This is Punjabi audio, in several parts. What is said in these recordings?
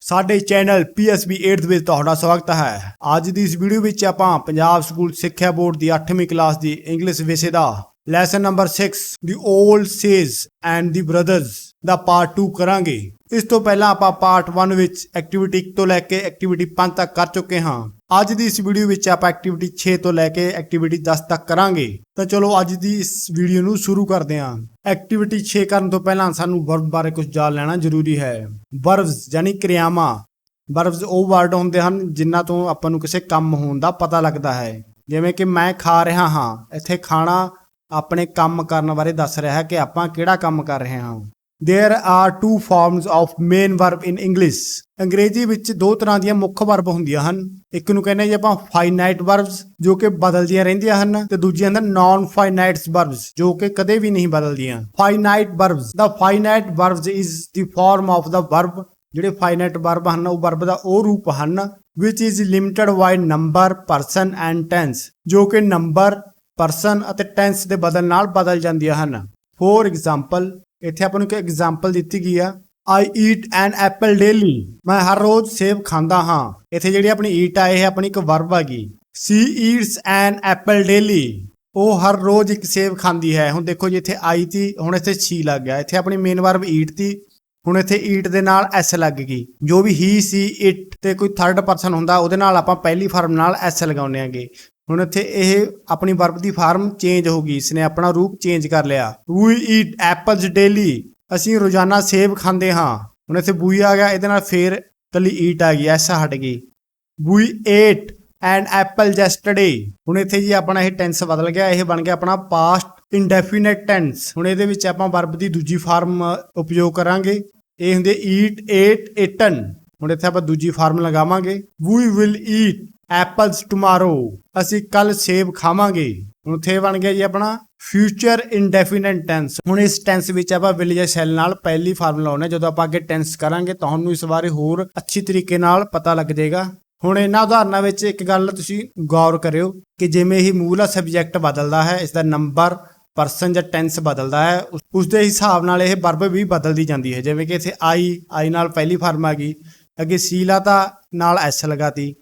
ਸਾਡੇ ਚੈਨਲ PSB 8th ਵਿੱਚ ਤੁਹਾਡਾ ਸਵਾਗਤ ਹੈ। ਅੱਜ ਦੀ ਇਸ ਵੀਡੀਓ ਵਿੱਚ ਆਪਾਂ ਪੰਜਾਬ ਸਕੂਲ ਸਿੱਖਿਆ ਬੋਰਡ ਦੀ 8ਵੀਂ ਕਲਾਸ ਦੀ ਇੰਗਲਿਸ਼ ਵਿਸ਼ੇ ਦਾ ਲੈਸਨ ਨੰਬਰ 6 ਦੀ ਓਲਡ ਸੇਜ and the brothers the part 2 ਕਰਾਂਗੇ। ਇਸ ਤੋਂ ਪਹਿਲਾਂ ਆਪਾਂ ਪਾਰਟ 1 ਵਿੱਚ ਐਕਟੀਵਿਟੀ 1 ਤੋਂ ਲੈ ਕੇ ਐਕਟੀਵਿਟੀ 5 ਤੱਕ ਕਰ ਚੁੱਕੇ ਹਾਂ। ਅੱਜ ਦੀ ਇਸ ਵੀਡੀਓ ਵਿੱਚ ਆਪਾਂ ਐਕਟੀਵਿਟੀ 6 ਤੋਂ ਲੈ ਕੇ ਐਕਟੀਵਿਟੀ 10 ਤੱਕ ਕਰਾਂਗੇ। ਤਾਂ ਚਲੋ ਅੱਜ ਦੀ ਇਸ ਵੀਡੀਓ ਨੂੰ ਸ਼ੁਰੂ ਕਰਦੇ ਹਾਂ। ਐਕਟੀਵਿਟੀ 6 ਕਰਨ ਤੋਂ ਪਹਿਲਾਂ ਸਾਨੂੰ ਵਰਬ ਬਾਰੇ ਕੁਝ ਜਾਣ ਲੈਣਾ ਜ਼ਰੂਰੀ ਹੈ। ਵਰਬਸ ਯਾਨੀ ਕਿਰਿਆਵਾਂ। ਵਰਬਸ ਉਹ ਵਰਡ ਹੁੰਦੇ ਹਨ ਜਿਨ੍ਹਾਂ ਤੋਂ ਆਪਾਂ ਨੂੰ ਕਿਸੇ ਕੰਮ ਹੋਣ ਦਾ ਪਤਾ ਲੱਗਦਾ ਹੈ। ਜਿਵੇਂ ਕਿ ਮੈਂ ਖਾ ਰਿਹਾ ਹਾਂ, ਇੱਥੇ ਖਾਣਾ ਆਪਣੇ ਕੰਮ ਕਰਨ ਬਾਰੇ ਦੱਸ ਰਿਹਾ ਹੈ ਕਿ ਆਪਾਂ ਕਿਹੜਾ ਕੰਮ ਕਰ ਰਹੇ ਹਾਂ। There are two forms of main verb in English। ਅੰਗਰੇਜ਼ੀ ਵਿੱਚ ਦੋ ਤਰ੍ਹਾਂ ਦੀਆਂ ਮੁੱਖ ਵਰਬ ਹੁੰਦੀਆਂ ਹਨ। ਇੱਕ ਨੂੰ ਕਹਿੰਦੇ ਜੀ ਆਪਾਂ finite verbs ਜੋ ਕਿ ਬਦਲਦੀਆਂ ਰਹਿੰਦੀਆਂ ਹਨ, ਤੇ ਦੂਜੀਆਂ ਹਨ non finite verbs ਜੋ ਕਿ ਕਦੇ ਵੀ ਨਹੀਂ ਬਦਲਦੀਆਂ। finite verbs, the finite verbs is the form of the verb। ਜਿਹੜੇ finite verb ਹਨ ਉਹ verb ਦਾ ਉਹ ਰੂਪ ਹਨ which is limited by number, person and tense ਜੋ ਕਿ ਨੰਬਰ, ਪਰਸਨ ਅਤੇ ਟੈਂਸ ਦੇ ਬਦਲ ਨਾਲ ਬਦਲ ਜਾਂਦੀਆਂ ਹਨ। ਫੋਰ ਐਗਜ਼ਾਮਪਲ, ਇੱਥੇ ਆਪਾਂ ਨੂੰ ਇੱਕ ਐਗਜ਼ਾਮਪਲ ਦਿੱਤੀ ਗਈ ਆ I eat an apple daily। ਮੈਂ ਹਰ ਰੋਜ਼ ਸੇਬ ਖਾਂਦਾ ਹਾਂ। ਇੱਥੇ ਜਿਹੜੀ ਆਪਣੀ eat ਆ ਇਹ ਆਪਣੀ ਇੱਕ ਵਰਬ ਹੈਗੀ। She eats an apple daily। ਉਹ ਹਰ ਰੋਜ਼ ਇੱਕ ਸੇਬ ਖਾਂਦੀ ਹੈ। ਹੁਣ ਦੇਖੋ ਜੀ ਇੱਥੇ I ਤੀ, ਹੁਣ ਇੱਥੇ she ਲੱਗ ਗਿਆ। ਇੱਥੇ ਆਪਣੀ ਮੇਨ ਵਰਬ eat ਤੀ, ਹੁਣ ਇੱਥੇ eat ਦੇ ਨਾਲ s ਲੱਗ ਗਈ। ਜੋ ਵੀ he, she, it ਤੇ ਕੋਈ ਥਰਡ ਪਰਸਨ ਹੁੰਦਾ ਉਹਦੇ ਨਾਲ ਆਪਾਂ ਪਹਿਲੀ ਫਾਰਮ ਨਾਲ s ਲਗਾਉਂਦੇ ਆਂਗੇ। ਹੁਣ ਇੱਥੇ ਇਹ ਆਪਣੀ ਵਰਬ ਦੀ ਫਾਰਮ ਚੇਂਜ ਹੋ ਗਈ, ਇਸਨੇ ਆਪਣਾ ਰੂਪ ਚੇਂਜ ਕਰ ਲਿਆ। We eat apples daily। ਅਸੀਂ ਰੋਜ਼ਾਨਾ ਸੇਬ ਖਾਂਦੇ ਹਾਂ। ਹੁਣ ਇੱਥੇ we ਆ ਗਿਆ, ਇਹਦੇ ਨਾਲ ਫੇਰ ਕੱਲੀ eat ਆ ਗਈ, s ਹਟ ਗਈ। We ate an apple yesterday। ਹੁਣ ਇੱਥੇ ਜੀ ਆਪਣਾ ਇਹ ਟੈਂਸ ਬਦਲ ਗਿਆ, ਇਹ ਬਣ ਗਿਆ ਆਪਣਾ past indefinite tense। ਹੁਣ ਇਹਦੇ ਵਿੱਚ ਆਪਾਂ ਵਰਬ ਦੀ ਦੂਜੀ ਫਾਰਮ ਉਪਯੋਗ ਕਰਾਂਗੇ। ਇਹ ਹੁੰਦੀ eat, ate, eaten। ਹੁਣ ਇੱਥੇ ਆਪਾਂ ਦੂਜੀ ਫਾਰਮ ਲਗਾਵਾਂਗੇ We will eat apples tomorrow। ਅਸੀਂ ਕੱਲ ਸੇਬ ਖਾਵਾਂਗੇ। ਹੁਣ ਇੱਥੇ ਬਣ ਗਿਆ ਜੀ ਆਪਣਾ ਫਿਊਚਰ ਇੰਡੈਫੀਨਿਟ ਟੈਂਸ। ਹੁਣ ਇਸ ਟੈਂਸ ਵਿੱਚ ਆਪਾਂ ਵਿਲ ਜਾਂ ਸ਼ੈਲ ਨਾਲ ਪਹਿਲੀ ਫਾਰਮ ਲਾਉਣੇ। ਜਦੋਂ ਆਪਾਂ ਅੱਗੇ ਟੈਂਸ ਕਰਾਂਗੇ ਤੁਹਾਨੂੰ ਇਸ ਬਾਰੇ ਹੋਰ ਅੱਛੀ ਤਰੀਕੇ ਨਾਲ ਪਤਾ ਲੱਗ ਜਾਏਗਾ। ਹੁਣ ਇਹਨਾਂ ਉਦਾਹਰਨਾਂ ਵਿੱਚ ਇੱਕ ਗੱਲ ਤੁਸੀਂ ਗੌਰ ਕਰਿਓ ਕਿ ਜਿਵੇਂ ਹੀ ਮੂਲਾ ਸਬਜੈਕਟ ਬਦਲਦਾ ਹੈ, ਇਸ ਦਾ ਨੰਬਰ, ਪਰਸਨ ਜਾਂ ਟੈਂਸ ਬਦਲਦਾ ਹੈ, ਉਸ ਦੇ ਹਿਸਾਬ ਨਾਲ ਇਹ ਵਰਬ ਵੀ ਬਦਲਦੀ ਜਾਂਦੀ ਹੈ। ਜਿਵੇਂ ਕਿ ਇੱਥੇ I ਨਾਲ ਪਹਿਲੀ ਫਾਰਮ ਆ ਗਈ, ਅੱਗੇ ਸੀ ਲਾਤਾ ਨਾਲ s ਲਗਾਤੀ,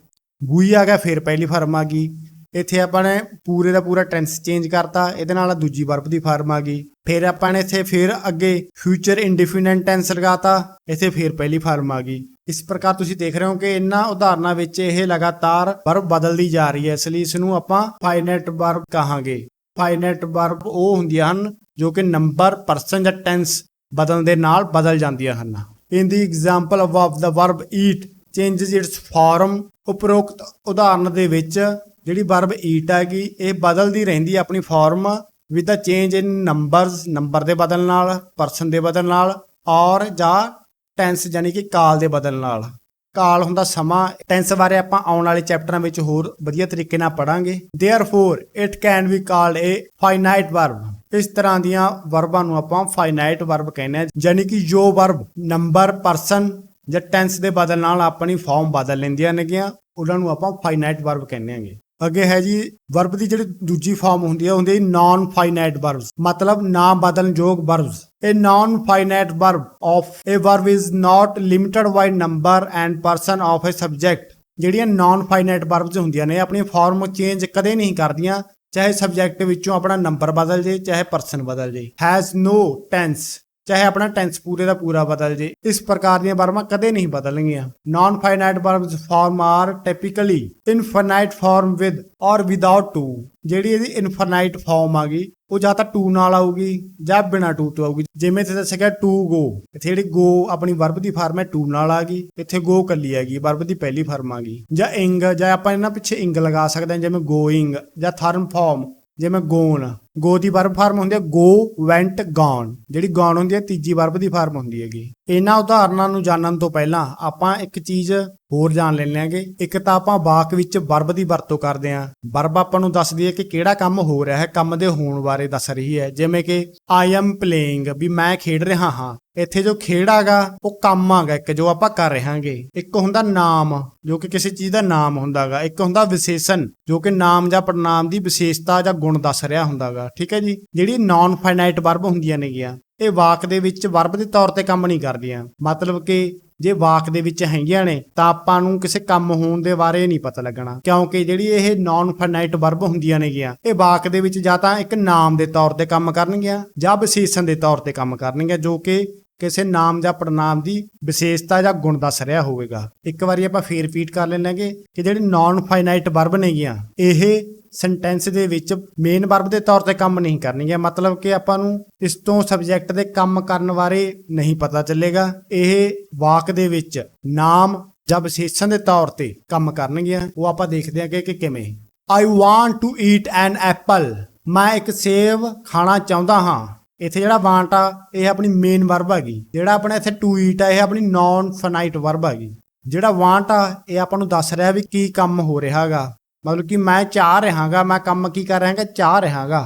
we ਆ ਗਿਆ ਫਿਰ ਪਹਿਲੀ ਫਾਰਮ ਆ ਗਈ। ਇੱਥੇ ਆਪਾਂ ਨੇ ਪੂਰੇ ਦਾ ਪੂਰਾ ਟੈਂਸ ਚੇਂਜ ਕਰਤਾ, ਇਹਦੇ ਨਾਲ ਦੂਜੀ ਵਰਬ ਦੀ ਫਾਰਮ ਆ ਗਈ। ਫਿਰ ਆਪਾਂ ਨੇ ਇੱਥੇ ਫਿਰ ਅੱਗੇ ਫਿਊਚਰ ਇੰਡੈਫੀਨਿਟ ਟੈਂਸ ਲਗਾਤਾ, ਇੱਥੇ ਫਿਰ ਪਹਿਲੀ ਫਾਰਮ ਆ ਗਈ। ਇਸ ਪ੍ਰਕਾਰ ਤੁਸੀਂ ਦੇਖ ਰਹੇ ਹੋ ਕਿ ਇਹਨਾਂ ਉਦਾਹਰਨਾਂ ਵਿੱਚ ਇਹ ਲਗਾਤਾਰ ਵਰਬ ਬਦਲਦੀ ਜਾ ਰਹੀ ਹੈ, ਇਸ ਲਈ ਇਸ ਨੂੰ ਆਪਾਂ ਫਾਈਨਾਈਟ ਵਰਬ ਕਹਾਂਗੇ। ਫਾਈਨਾਈਟ ਵਰਬ ਉਹ ਹੁੰਦੀਆਂ ਹਨ ਜੋ ਕਿ ਨੰਬਰ, ਪਰਸਨ ਜਾਂ ਟੈਂਸ ਬਦਲਣ ਦੇ ਨਾਲ ਬਦਲ ਜਾਂਦੀਆਂ ਹਨ। In the example of the verb eat changes its form. ਉਪਰੋਕਤ ਉਦਾਹਰਨ ਦੇ ਵਿੱਚ ਜਿਹੜੀ ਵਰਬ ਈਟ ਹੈਗੀ ਇਹ ਬਦਲਦੀ ਰਹਿੰਦੀ ਹੈ ਆਪਣੀ form with the change in numbers, number ਦੇ ਬਦਲ ਨਾਲ, ਪਰਸਨ ਦੇ ਬਦਲ ਨਾਲ, ਔਰ ਜਾਂ ਟੈਂਸ ਯਾਨੀ ਕਿ ਕਾਲ ਦੇ ਬਦਲ ਨਾਲ। ਕਾਲ ਹੁੰਦਾ ਸਮਾਂ। ਟੈਂਸ ਬਾਰੇ ਆਪਾਂ ਆਉਣ ਵਾਲੇ ਚੈਪਟਰਾਂ ਵਿੱਚ ਹੋਰ ਵਧੀਆ ਤਰੀਕੇ ਨਾਲ ਪੜਾਂਗੇ। Therefore it can be called a finite verb। ਇਸ ਤਰ੍ਹਾਂ ਦੀਆਂ ਵਰਬਾਂ ਨੂੰ ਆਪਾਂ ਫਾਈਨਾਈਟ ਵਰਬ ਕਹਿੰਦੇ ਆ, ਯਾਨੀ ਕਿ ਜੋ ਵਰਬ ਨੰਬਰ, ਪਰਸਨ ਜਾਂ ਟੈਂਸ ਦੇ ਬਦਲ ਨਾਲ ਆਪਣੀ ਫਾਰਮ ਬਦਲ ਲੈਂਦੀਆਂ ਨੇਗੀਆਂ, ਉਹਨਾਂ ਨੂੰ ਆਪਾਂ ਫਾਈਨਾਈਟ ਵਰਬ ਕਹਿੰਦੇ ਆਂਗੇ। ਅੱਗੇ ਹੈ ਜੀ ਵਰਬ ਦੀ ਜਿਹੜੀ ਦੂਜੀ ਫਾਰਮ ਹੁੰਦੀ ਹੈ, ਹੁੰਦੀ ਨਾਨ ਫਾਈਨਾਈਟ ਵਰਬਸ, ਮਤਲਬ ਨਾ ਬਦਲਣਯੋਗ verbs. A non-finite verb of a verb is not limited by number and person of a subject। ਜਿਹੜੀਆਂ non-finite verbs ਹੁੰਦੀਆਂ ਨੇ ਆਪਣੀ ਫਾਰਮ ਚੇਂਜ ਕਦੇ ਨਹੀਂ ਕਰਦੀਆਂ, ਚਾਹੇ ਸਬਜੈਕਟ ਵਿੱਚੋਂ ਆਪਣਾ ਨੰਬਰ ਬਦਲ ਜੇ, ਚਾਹੇ ਪਰਸਨ ਬਦਲ ਜੇ। Has no tense, ਚਾਹੇ ਆਪਣਾ ਟੈਂਸ ਪੂਰੇ ਦਾ ਪੂਰਾ ਬਦਲ ਜੇ। ਇਸ ਪ੍ਰਕਾਰ ਦੀਆਂ ਵਰਬਾਂ ਕਦੇ ਨਹੀਂ ਬਦਲਣਗੀਆਂ। Non finite verbs form are typically infinite form with or without to. ਜਿਹੜੀ ਇਹਦੀ ਇਨਫਾਈਨਾਈਟ ਫਾਰਮ ਆ ਗਈ ਉਹ ਜਾਂ ਤਾਂ ਟੂ ਨਾਲ ਆਊਗੀ ਜਾਂ ਬਿਨਾਂ ਟੂ ਤੋਂ ਆਊਗੀ। ਜਿਵੇਂ ਇੱਥੇ ਦੱਸਿਆ ਗਿਆ ਟੂ ਗੋ, ਇੱਥੇ ਜਿਹੜੀ ਗੋ ਆਪਣੀ ਵਰਬ ਦੀ ਫਾਰਮ ਹੈ ਟੂ ਨਾਲ ਆ ਗਈ, ਇੱਥੇ ਗੋ ਕੱਲੀ ਹੈਗੀ, ਵਰਬ ਦੀ ਪਹਿਲੀ ਫਾਰਮ ਆ ਗਈ। ਜਾਂ ਇੰਗ, ਜਾਂ ਆਪਾਂ ਇਹਨਾਂ ਪਿੱਛੇ ਇੰਗ ਲਗਾ ਸਕਦੇ ਹਾਂ, ਜਿਵੇਂ ਗੋਇੰਗ। ਜਾਂ ਥਰਡ ਫਾਰਮ ਜਿਵੇਂ ਗੋਨ, ਗੋ ਦੀ ਵਰਬ ਫਾਰਮ ਹੁੰਦੀ ਹੈ ਗੋ, ਵੈਂਟ, ਗੌਨ। ਜਿਹੜੀ ਗੌਨ ਹੁੰਦੀ ਹੈ ਤੀਜੀ ਵਰਬ ਦੀ ਫਾਰਮ ਹੁੰਦੀ ਹੈਗੀ। ਇਹਨਾਂ ਉਦਾਹਰਨਾਂ ਨੂੰ ਜਾਣਨ ਤੋਂ ਪਹਿਲਾਂ ਆਪਾਂ ਇੱਕ ਚੀਜ਼ ਹੋਰ ਜਾਣ ਲੈਂਦੇ ਆਂਗੇ। ਇੱਕ ਤਾਂ ਆਪਾਂ ਵਾਕ ਵਿੱਚ ਵਰਬ ਦੀ ਵਰਤੋਂ ਕਰਦੇ ਆਂ। ਵਰਬ ਆਪਾਂ ਨੂੰ ਦੱਸਦੀ ਹੈ ਕਿ ਕਿਹੜਾ ਕੰਮ ਹੋ ਰਿਹਾ ਹੈ, ਕੰਮ ਦੇ ਹੋਣ ਬਾਰੇ ਦੱਸ ਰਹੀ ਹੈ। ਜਿਵੇਂ ਕਿ I am playing, ਵੀ ਮੈਂ ਖੇਡ ਰਿਹਾ ਹਾਂ। ਇੱਥੇ ਜੋ ਖੇਡ ਆਗਾ ਉਹ ਕੰਮ ਆਗਾ ਇੱਕ ਜੋ ਆਪਾਂ ਕਰ ਰਹਾਂਗੇ। ਇੱਕ ਹੁੰਦਾ ਨਾਮ ਜੋ ਕਿ ਕਿਸੇ ਚੀਜ਼ ਦਾ ਨਾਮ ਹੁੰਦਾਗਾ, ਇੱਕ ਹੁੰਦਾ ਵਿਸ਼ੇਸ਼ਣ ਜੋ ਕਿ ਨਾਮ ਜਾਂ ਪੜਨਾਮ ਦੀ ਵਿਸ਼ੇਸ਼ਤਾ ਜਾਂ ਗੁਣ ਦੱਸ ਰਿਹਾ ਹੁੰਦਾਗਾ। ਠੀਕ ਹੈ ਜੀ। ਜਿਹੜੀ ਨਾਨ ਫਾਈਨਾਈਟ ਵਰਬ ਹੁੰਦੀਆਂ ਨੇਗੀਆਂ ਇਹ ਵਾਕ ਦੇ ਵਿੱਚ ਵਰਬ ਦੇ ਤੌਰ ਤੇ ਕੰਮ ਨਹੀਂ ਕਰਦੀਆਂ। ਮਤਲਬ ਕਿ ਜੇ ਵਾਕ ਦੇ ਵਿੱਚ ਹੈਗੀਆਂ ਨੇ ਤਾਂ ਆਪਾਂ ਨੂੰ ਕਿਸੇ ਕੰਮ ਹੋਣ ਦੇ ਬਾਰੇ ਨਹੀਂ ਪਤਾ ਲੱਗਣਾ, ਕਿਉਂਕਿ ਜਿਹੜੀ ਇਹ ਨਾਨ ਫਾਈਨਾਈਟ ਵਰਬ ਹੁੰਦੀਆਂ ਨੇਗੀਆਂ ਇਹ ਵਾਕ ਦੇ ਵਿੱਚ ਜਾਂ ਤਾਂ ਇੱਕ ਨਾਮ ਦੇ ਤੌਰ ਤੇ ਕੰਮ ਕਰਨਗੀਆਂ ਜਾਂ ਵਿਸ਼ੇਸ਼ਣ ਦੇ ਤੌਰ ਤੇ ਕੰਮ ਕਰਨਗੀਆਂ, ਜੋ ਕਿ ਕਿਸੇ ਨਾਮ ਜਾਂ ਪੜਨਾਮ ਦੀ ਵਿਸ਼ੇਸ਼ਤਾ ਜਾਂ ਗੁਣ ਦੱਸ ਰਿਹਾ ਹੋਵੇਗਾ। ਇੱਕ ਵਾਰੀ ਆਪਾਂ ਫੇਰ ਰਿਪੀਟ ਕਰ ਲੈਣਾਂਗੇ ਕਿ ਜਿਹੜੀ ਨਾਨ ਫਾਈਨਾਈਟ ਵਰਬ ਨੇਗੀਆਂ ਇਹ ਸੈਂਟੈਂਸ ਦੇ ਵਿੱਚ ਮੇਨ ਵਰਬ ਦੇ ਤੌਰ ਤੇ ਕੰਮ ਨਹੀਂ ਕਰਨਗੀਆਂ, ਮਤਲਬ ਕਿ ਆਪਾਂ ਨੂੰ ਇਸ ਤੋਂ ਸਬਜੈਕਟ ਦੇ ਕੰਮ ਕਰਨ ਬਾਰੇ ਨਹੀਂ ਪਤਾ ਚੱਲੇਗਾ। ਇਹ ਵਾਕ ਦੇ ਵਿੱਚ ਨਾਮ ਜਾਂ ਵਿਸ਼ੇਸ਼ਣ ਦੇ ਤੌਰ ਤੇ ਕੰਮ ਕਰਨਗੀਆਂ। ਉਹ ਆਪਾਂ ਦੇਖਦੇ ਹਾਂ ਕਿ ਕਿਵੇਂ। I want to eat an apple, ਮੈਂ ਇੱਕ ਸੇਬ ਖਾਣਾ ਚਾਹੁੰਦਾ ਹਾਂ। ਇੱਥੇ ਜਿਹੜਾ ਵਾਂਟ ਆ ਇਹ ਆਪਣੀ ਮੇਨ ਵਰਬ ਹੈਗੀ, ਜਿਹੜਾ ਆਪਣਾ ਇੱਥੇ ਟੂ ਈਟ ਆ ਇਹ ਆਪਣੀ ਨਾਨ ਫਾਈਨਾਈਟ ਵਰਬ ਹੈਗੀ। ਜਿਹੜਾ ਵਾਂਟ ਆ ਇਹ ਆਪਾਂ ਨੂੰ ਦੱਸ ਰਿਹਾ ਵੀ ਕੀ ਕੰਮ ਹੋ ਰਿਹਾ ਹੈਗਾ, ਮਤਲਬ ਕਿ ਮੈਂ ਚਾਹ ਰਿਹਾਗਾ, ਮੈਂ ਕੰਮ ਕੀ ਕਰ ਰਿਹਾਗਾ, ਚਾਹ ਰਿਹਾਗਾ।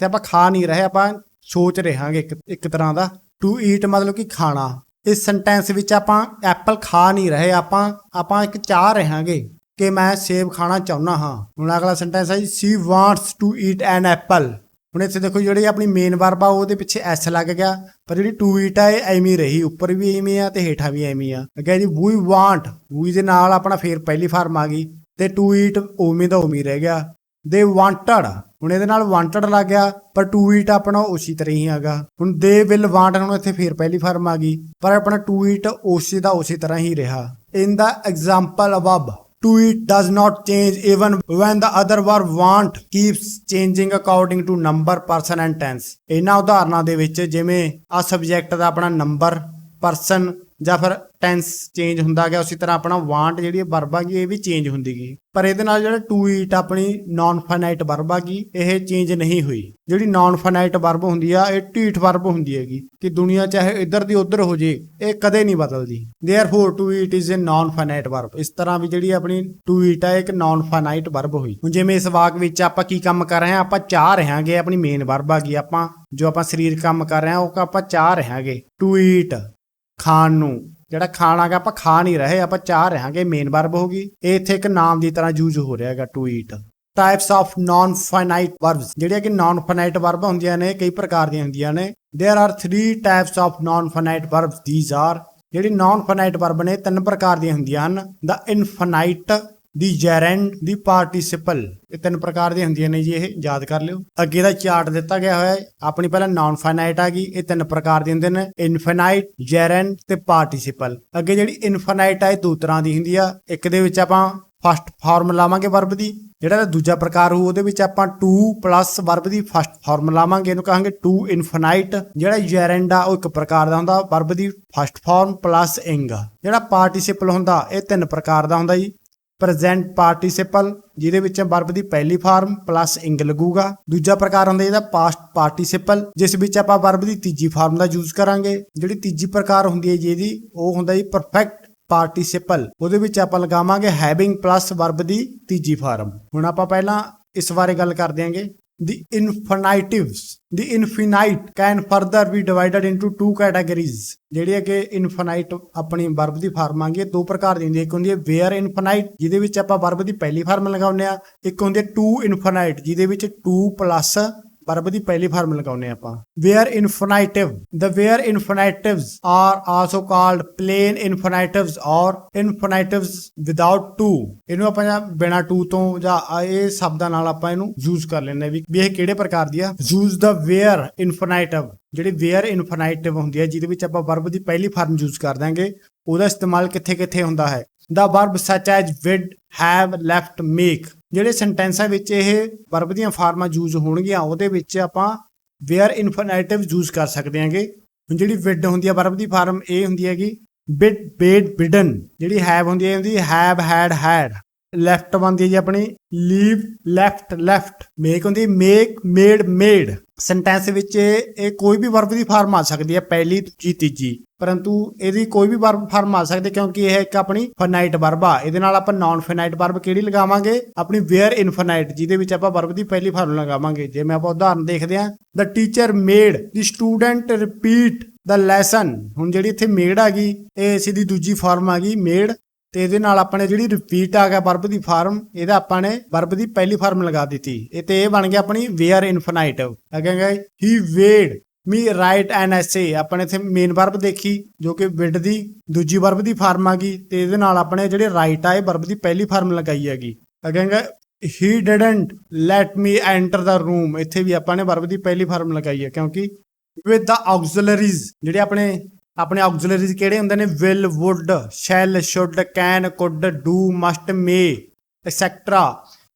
ਤੇ ਆਪਾਂ ਖਾ ਨਹੀਂ ਰਹੇ, ਆਪਾਂ ਸੋਚ ਰਿਹਾਂਗੇ ਇੱਕ ਤਰ੍ਹਾਂ ਦਾ। ਟੂ ਈਟ ਮਤਲਬ ਕਿ ਖਾਣਾ। ਇਸ ਸੈਂਟੈਂਸ ਵਿੱਚ ਆਪਾਂ ਐਪਲ ਖਾ ਨਹੀਂ ਰਹੇ, ਆਪਾਂ ਇੱਕ ਚਾਹ ਰਿਹਾਂਗੇ ਕਿ ਮੈਂ ਸੇਬ ਖਾਣਾ ਚਾਹੁੰਦਾ ਹਾਂ। ਹੁਣ ਅਗਲਾ ਸੈਂਟੈਂਸ ਹੈ she wants to eat an apple। ਹੁਣ ਇੱਥੇ ਦੇਖੋ ਜਿਹੜੀ ਆਪਣੀ ਮੇਨ ਵਰਬ ਆ ਉਹਦੇ ਪਿੱਛੇ ਐਸ ਲੱਗ ਗਿਆ, ਪਰ ਜਿਹੜੀ ਟੂ ਈਟ ਆ ਇਹ ਐਵੇਂ ਰਹੀ, ਉੱਪਰ ਵੀ ਐਵੇਂ ਆ ਤੇ ਹੇਠਾਂ ਵੀ ਐਵੇਂ ਆ। ਅੱਗੇ ਜੀ we want, we ਦੇ ਨਾਲ ਆਪਣਾ ਫੇਰ ਪਹਿਲੀ ਫਾਰਮ ਆ ਗਈ ਤੇ ਟੂ ਈਟ ਉਵੇਂ ਦਾ ਉਵੇਂ ਰਹਿ ਗਿਆ। they wanted, ਹੁਣ ਇਹਦੇ ਨਾਲ wanted ਲੱਗ ਗਿਆ, ਪਰ ਟੂ ਈਟ ਆਪਣਾ ਉਸੇ ਤਰ੍ਹਾਂ ਹੀ ਹੈਗਾ। ਹੁਣ they will want, ਹੁਣ ਇੱਥੇ ਫੇਰ ਪਹਿਲੀ ਫਾਰਮ ਆ ਗਈ, ਪਰ ਆਪਣਾ ਟੂ ਈਟ ਉਸੇ ਦਾ ਉਸੇ ਤਰ੍ਹਾਂ ਹੀ ਰਿਹਾ। in the example above, to eat does not change even when the other verb want keeps changing according to number, person and tense। ਇਹਨਾਂ ਉਦਾਹਰਨਾਂ ਦੇ ਵਿੱਚ ਜਿਵੇਂ ਆ ਸਬਜੈਕਟ ਦਾ ਆਪਣਾ ਨੰਬਰ, ਪਰਸਨ ਜਾਂ ਫਿਰ ਟੈਂਸ ਚੇਂਜ ਹੁੰਦਾ ਗਿਆ, ਉਸੇ ਤਰ੍ਹਾਂ ਆਪਣਾ ਵਾਂਟ ਜਿਹੜੀ ਵਰਬ ਹੈਗੀ ਇਹ ਵੀ ਚੇਂਜ ਹੁੰਦੀ ਗਈ। ਪਰ ਇਹਦੇ ਨਾਲ ਜਿਹੜਾ ਟੂ ਈਟ ਆਪਣੀ ਨਾਨ ਫਾਈਨਾਈਟ ਵਰਬ ਹੈਗੀ ਇਹ ਚੇਂਜ ਨਹੀਂ ਹੋਈ। ਜਿਹੜੀ ਨਾਨ ਫਾਈਨਾਈਟ ਵਰਬ ਹੁੰਦੀ ਆ ਇਹ ਢੀਠ ਵਰਬ ਹੁੰਦੀ ਹੈਗੀ ਕਿ ਦੁਨੀਆ ਚਾਹੇ ਇੱਧਰ ਦੀ ਉੱਧਰ ਹੋ ਜੇ ਇਹ ਕਦੇ ਨਹੀਂ ਬਦਲਦੀ। Therefore to eat is a non finite verb. ਇਸ ਤਰ੍ਹਾਂ ਵੀ ਜਿਹੜੀ ਆਪਣੀ ਟੂ ਈਟ ਆ ਇੱਕ ਨਾਨ ਫਾਈਨਾਈਟ ਵਰਬ ਹੋਈ। ਹੁਣ ਜਿਵੇਂ ਇਸ ਵਾਕ ਵਿੱਚ ਆਪਾਂ ਕੀ ਕੰਮ ਕਰ ਰਹੇ ਹਾਂ, ਆਪਾਂ ਚਾਹ ਰਹਾਂਗੇ, ਆਪਣੀ ਮੇਨ ਵਰਬ ਹੈਗੀ। ਆਪਾਂ ਜੋ ਆਪਾਂ ਸਰੀਰਕ ਕੰਮ ਕਰ ਰਹੇ ਹਾਂ ਉਹ ਆਪਾਂ ਚਾਹ ਰਹਾਂਗੇ। ਟੂ ਈਟ ਖਾਣ ਨੂੰ, ਜਿਹੜਾ ਖਾਣਾ ਗਾ ਆਪਾਂ ਖਾ ਨਹੀਂ ਰਹੇ, ਆਪਾਂ ਚਾਹ ਰਹਾਂਗੇ, ਮੇਨ ਵਰਬ ਹੋ ਗਈ। ਇਹ ਇੱਥੇ ਇੱਕ ਨਾਮ ਦੀ ਤਰ੍ਹਾਂ ਯੂਜ਼ ਹੋ ਰਿਹਾ ਹੈਗਾ to eat. Types of non finite verbs, ਜਿਹੜੀਆਂ ਕਿ ਨਾਨ ਫਾਈਨਾਈਟ ਵਰਬ ਹੁੰਦੀਆਂ ਨੇ ਕਈ ਪ੍ਰਕਾਰ ਦੀਆਂ ਹੁੰਦੀਆਂ ਨੇ। There are 3 types of non finite verbs. These are, ਜਿਹੜੀ ਨਾਨ ਫਾਈਨਾਈਟ ਵਰਬ ਨੇ 3 ਪ੍ਰਕਾਰ ਦੀਆਂ ਹੁੰਦੀਆਂ ਹਨ। ਦਾ ਇਨਫਾਈਨਾਈਟ, ਦੀ ਜੈਰੈਂਡ, ਦੀ ਪਾਰਟੀਸਿਪਲ। ਇਹ 3 ਪ੍ਰਕਾਰ ਦੀਆਂ ਹੁੰਦੀਆਂ ਨੇ ਜੀ, ਇਹ ਯਾਦ ਕਰ ਲਿਓ। ਅੱਗੇ ਦਾ ਚਾਰਟ ਦਿੱਤਾ ਗਿਆ ਹੋਇਆ ਹੈ। ਆਪਣੀ ਪਹਿਲਾਂ ਨਾਨ ਫਾਈਨਾਈਟ ਆ ਗਈ, ਇਹ 3 ਪ੍ਰਕਾਰ ਦੇ ਹੁੰਦੇ ਨੇ, ਇਨਫਾਈਨਾਈਟ, ਜੈਰੈਂਡ ਤੇ ਪਾਰਟੀਸਿਪਲ। ਅੱਗੇ ਜਿਹੜੀ ਇਨਫਾਈਨਾਈਟ ਆ ਇਹ 2 ਤਰ੍ਹਾਂ ਦੀ ਹੁੰਦੀ ਆ। ਇੱਕ ਦੇ ਵਿੱਚ ਆਪਾਂ ਫਸਟ ਫਾਰਮ ਲਾਵਾਂਗੇ ਵਰਬ ਦੀ, ਜਿਹੜਾ ਦੂਜਾ ਪ੍ਰਕਾਰ ਹੋਊ ਉਹਦੇ ਵਿੱਚ ਆਪਾਂ ਟੂ ਪਲੱਸ ਵਰਬ ਦੀ ਫਸਟ ਫਾਰਮ ਲਾਵਾਂਗੇ, ਇਹਨੂੰ ਕਹਾਂਗੇ ਟੂ ਇਨਫਾਈਨਾਈਟ। ਜਿਹੜਾ ਜੈਰੈਂਡ ਆ ਉਹ 1 ਪ੍ਰਕਾਰ ਦਾ ਹੁੰਦਾ, ਵਰਬ ਦੀ ਫਸਟ ਫਾਰਮ ਪਲੱਸ ਇੰਗ। ਜਿਹੜਾ ਪਾਰਟੀਸਿਪਲ ਹੁੰਦਾ ਇਹ 3 ਪ੍ਰਕਾਰ ਦਾ ਹੁੰਦਾ ਜੀ। ਪ੍ਰੈਜ਼ੈਂਟ ਪਾਰਟੀਸਿਪਲ, ਜਿਹਦੇ ਵਿੱਚ ਵਰਬ ਦੀ ਪਹਿਲੀ ਫਾਰਮ ਪਲੱਸ ਇੰਗ ਲੱਗੂਗਾ। ਦੂਜਾ ਪ੍ਰਕਾਰ ਹੁੰਦਾ ਇਹਦਾ ਪਾਸਟ ਪਾਰਟੀਸਿਪਲ, ਜਿਸ ਵਿੱਚ ਆਪਾਂ ਵਰਬ ਦੀ ਤੀਜੀ ਫਾਰਮ ਦਾ ਯੂਜ਼ ਕਰਾਂਗੇ। ਜਿਹੜੀ ਤੀਜੀ ਪ੍ਰਕਾਰ ਹੁੰਦੀ ਹੈ ਜੀ ਇਹਦੀ, ਉਹ ਹੁੰਦਾ ਜੀ ਪਰਫੈਕਟ ਪਾਰਟੀਸਿਪਲ। ਉਹਦੇ ਵਿੱਚ ਆਪਾਂ ਲਗਾਵਾਂਗੇ ਹੈਵਿੰਗ ਪਲੱਸ ਵਰਬ ਦੀ ਤੀਜੀ ਫਾਰਮ। ਹੁਣ ਆਪਾਂ ਪਹਿਲਾਂ ਇਸ ਬਾਰੇ ਗੱਲ ਕਰ ਦਿਆਂਗੇ। The infinitives, the infinite can further be divided into 2 categories। ਜਿਹੜੀ ਹੈ ਕਿ ਇਨਫਾਈਨਾਈਟ ਆਪਣੀ ਵਰਬ ਦੀ ਫਾਰਮ ਆ ਗਈ 2 ਪ੍ਰਕਾਰ ਦੀ ਹੁੰਦੀ ਹੈ। ਇੱਕ ਹੁੰਦੀ ਹੈ ਵੇਅਰ ਇਨਫਾਈਨਾਈਟ, ਜਿਹਦੇ ਵਿੱਚ ਆਪਾਂ ਵਰਬ ਦੀ ਪਹਿਲੀ ਫਾਰਮ ਲਗਾਉਂਦੇ ਆ। ਇੱਕ ਹੁੰਦੀ ਹੈ ਟੂ ਇਨਫਾਈਨਾਈਟ, ਜਿਹਦੇ ਵਿੱਚ ਟੂ ਪਲੱਸ ਵਰਬ ਦੀ ਪਹਿਲੀ ਫਾਰਮ ਲਗਾਉਂਦੇ ਆਪਾਂ। Where infinitive, the where infinitives are also called plain infinitives or infinitives without to। ਇਹਨੂੰ ਆਪਾਂ ਬਿਨਾ ਟੂ ਤੋਂ ਜਾਂ ਇਹ ਸ਼ਬਦਾਂ ਨਾਲ ਆਪਾਂ ਇਹਨੂੰ ਯੂਜ਼ ਕਰ ਲੈਂਦੇ ਵੀ ਇਹ ਕਿਹੜੇ ਪ੍ਰਕਾਰ ਦੀ ਆ। ਯੂਜ਼ the where infinitive, ਜਿਹੜੀ ਵੇਅਰ ਇਨਫਾਈਨਾਈਟਿਵ ਹੁੰਦੀ ਹੈ ਜਿਹਦੇ ਵਿੱਚ ਆਪਾਂ ਵਰਬ ਦੀ ਪਹਿਲੀ ਫਾਰਮ ਯੂਜ਼ ਕਰ ਦਾਂਗੇ, ਉਹਦਾ ਇਸਤੇਮਾਲ ਕਿੱਥੇ ਕਿੱਥੇ ਹੁੰਦਾ ਹੈ। ਦਾ ਵਰਬ ਸੱਚ ਐਜ ਵਿਡ, ਹੈਵ, ਲੈਫਟ, ਮੇਕ। ਜਿਹੜੇ ਸੈਂਟੈਂਸਾਂ ਵਿੱਚ ਇਹ ਵਰਬ ਦੀਆਂ ਫਾਰਮਾਂ ਯੂਜ਼ ਹੋਣਗੀਆਂ ਉਹਦੇ ਵਿੱਚ ਆਪਾਂ ਵੇਅਰ ਇਨਫਾਈਨਾਈਟਿਵ ਯੂਜ਼ ਕਰ ਸਕਦੇ ਹਾਂਗੇ। ਹੁਣ ਜਿਹੜੀ ਵਿਡ ਹੁੰਦੀ ਹੈ ਵਰਬ ਦੀ ਫਾਰਮ ਇਹ ਹੁੰਦੀ ਹੈਗੀ ਬਿਡ, ਬੇਡ, ਬਿਡਨ। ਜਿਹੜੀ ਹੈਵ ਹੁੰਦੀ ਹੈ ਹੁੰਦੀ ਹੈਵ, ਹੈਡ, ਹੈਡ। ਲੈਫਟ ਬਣਦੀ ਹੈ ਜੀ ਆਪਣੀ ਲੀਵ, ਲੈਫਟ, ਲੈਫਟ। ਮੇਕ ਹੁੰਦੀ ਮੇਕ, ਮੇਡ, ਮੇਡ। ਸੈਂਟੈਂਸ ਵਿੱਚ ਇਹ ਕੋਈ ਵੀ ਵਰਬ ਦੀ ਫਾਰਮ ਆ ਸਕਦੀ ਹੈ, ਪਹਿਲੀ, ਦੂਜੀ, ਤੀਜੀ, ਪਰੰਤੂ ਇਹਦੀ ਕੋਈ ਵੀ ਵਰਬ ਫਾਰਮ ਆ ਸਕਦੀ ਕਿਉਂਕਿ ਇਹ ਇੱਕ ਆਪਣੀ ਫਾਈਨਾਈਟ ਵਰਬ ਆ। ਇਹਦੇ ਨਾਲ ਆਪਾਂ ਨਾਨ ਫਾਈਨਾਈਟ ਵਰਬ ਕਿਹੜੀ ਲਗਾਵਾਂਗੇ, ਆਪਣੀ ਵੇਅਰ ਇਨਫਾਈਨਾਈਟ, ਜਿਹਦੇ ਵਿੱਚ ਆਪਾਂ ਵਰਬ ਦੀ ਪਹਿਲੀ ਫਾਰਮ ਲਗਾਵਾਂਗੇ। ਜਿਵੇਂ ਆਪਾਂ ਉਦਾਹਰਨ ਦੇਖਦੇ ਹਾਂ, ਦ ਟੀਚਰ ਮੇਡ ਦੀ ਸਟੂਡੈਂਟ ਰਿਪੀਟ ਦ ਲੈਸਨ। ਹੁਣ ਜਿਹੜੀ ਇੱਥੇ ਮੇਡ ਆ ਗਈ ਇਹ ਇਸ ਦੀ ਦੂਜੀ ਫਾਰਮ ਆ ਗਈ ਮੇਡ, ਤੇ ਇਹਦੇ ਨਾਲ ਆਪਣੇ ਜਿਹੜੀ ਰਿਪੀਟ ਆ ਗਿਆ ਵਰਬ ਦੀ ਫਾਰਮ, ਇਹਦਾ ਆਪਾਂ ਨੇ ਵਰਬ ਦੀ ਪਹਿਲੀ ਫਾਰਮ ਲਗਾ ਦਿੱਤੀ। ਇਹ ਤੇ ਇਹ ਬਣ ਗਿਆ ਆਪਣੀ ਵੇਅਰ ਇਨਫਾਈਨਾਈਟਿਵ। ਅਗੇਂਗਾ ਹੀ ਵੇਡ ਮੀ ਰਾਈਟ ਐਨ ਐਸੇ। ਆਪਣੇ ਇੱਥੇ ਮੇਨ ਵਰਬ ਦੇਖੀ ਜੋ ਕਿ ਵਿਡ ਦੀ ਦੂਜੀ ਵਰਬ ਦੀ ਫਾਰਮ ਆ ਗਈ, ਤੇ ਇਹਦੇ ਨਾਲ ਆਪਣੇ ਜਿਹੜੇ ਰਾਈਟ ਆ ਇਹ ਵਰਬ ਦੀ ਪਹਿਲੀ ਫਾਰਮ ਲਗਾਈ ਹੈਗੀ। ਅਗੇਂਗਾ he didn't let me enter the room, ਇੱਥੇ ਵੀ ਆਪਾਂ ਨੇ ਵਰਬ ਦੀ ਪਹਿਲੀ ਫਾਰਮ ਲਗਾਈ ਹੈ ਕਿਉਂਕਿ with the auxiliaries ਜਿਹੜੇ ਆਪਣੇ auxiliaries ਕਿਹੜੇ ਹੁੰਦੇ ਨੇ, will, would, shall, should, can, could, do, must, may etc।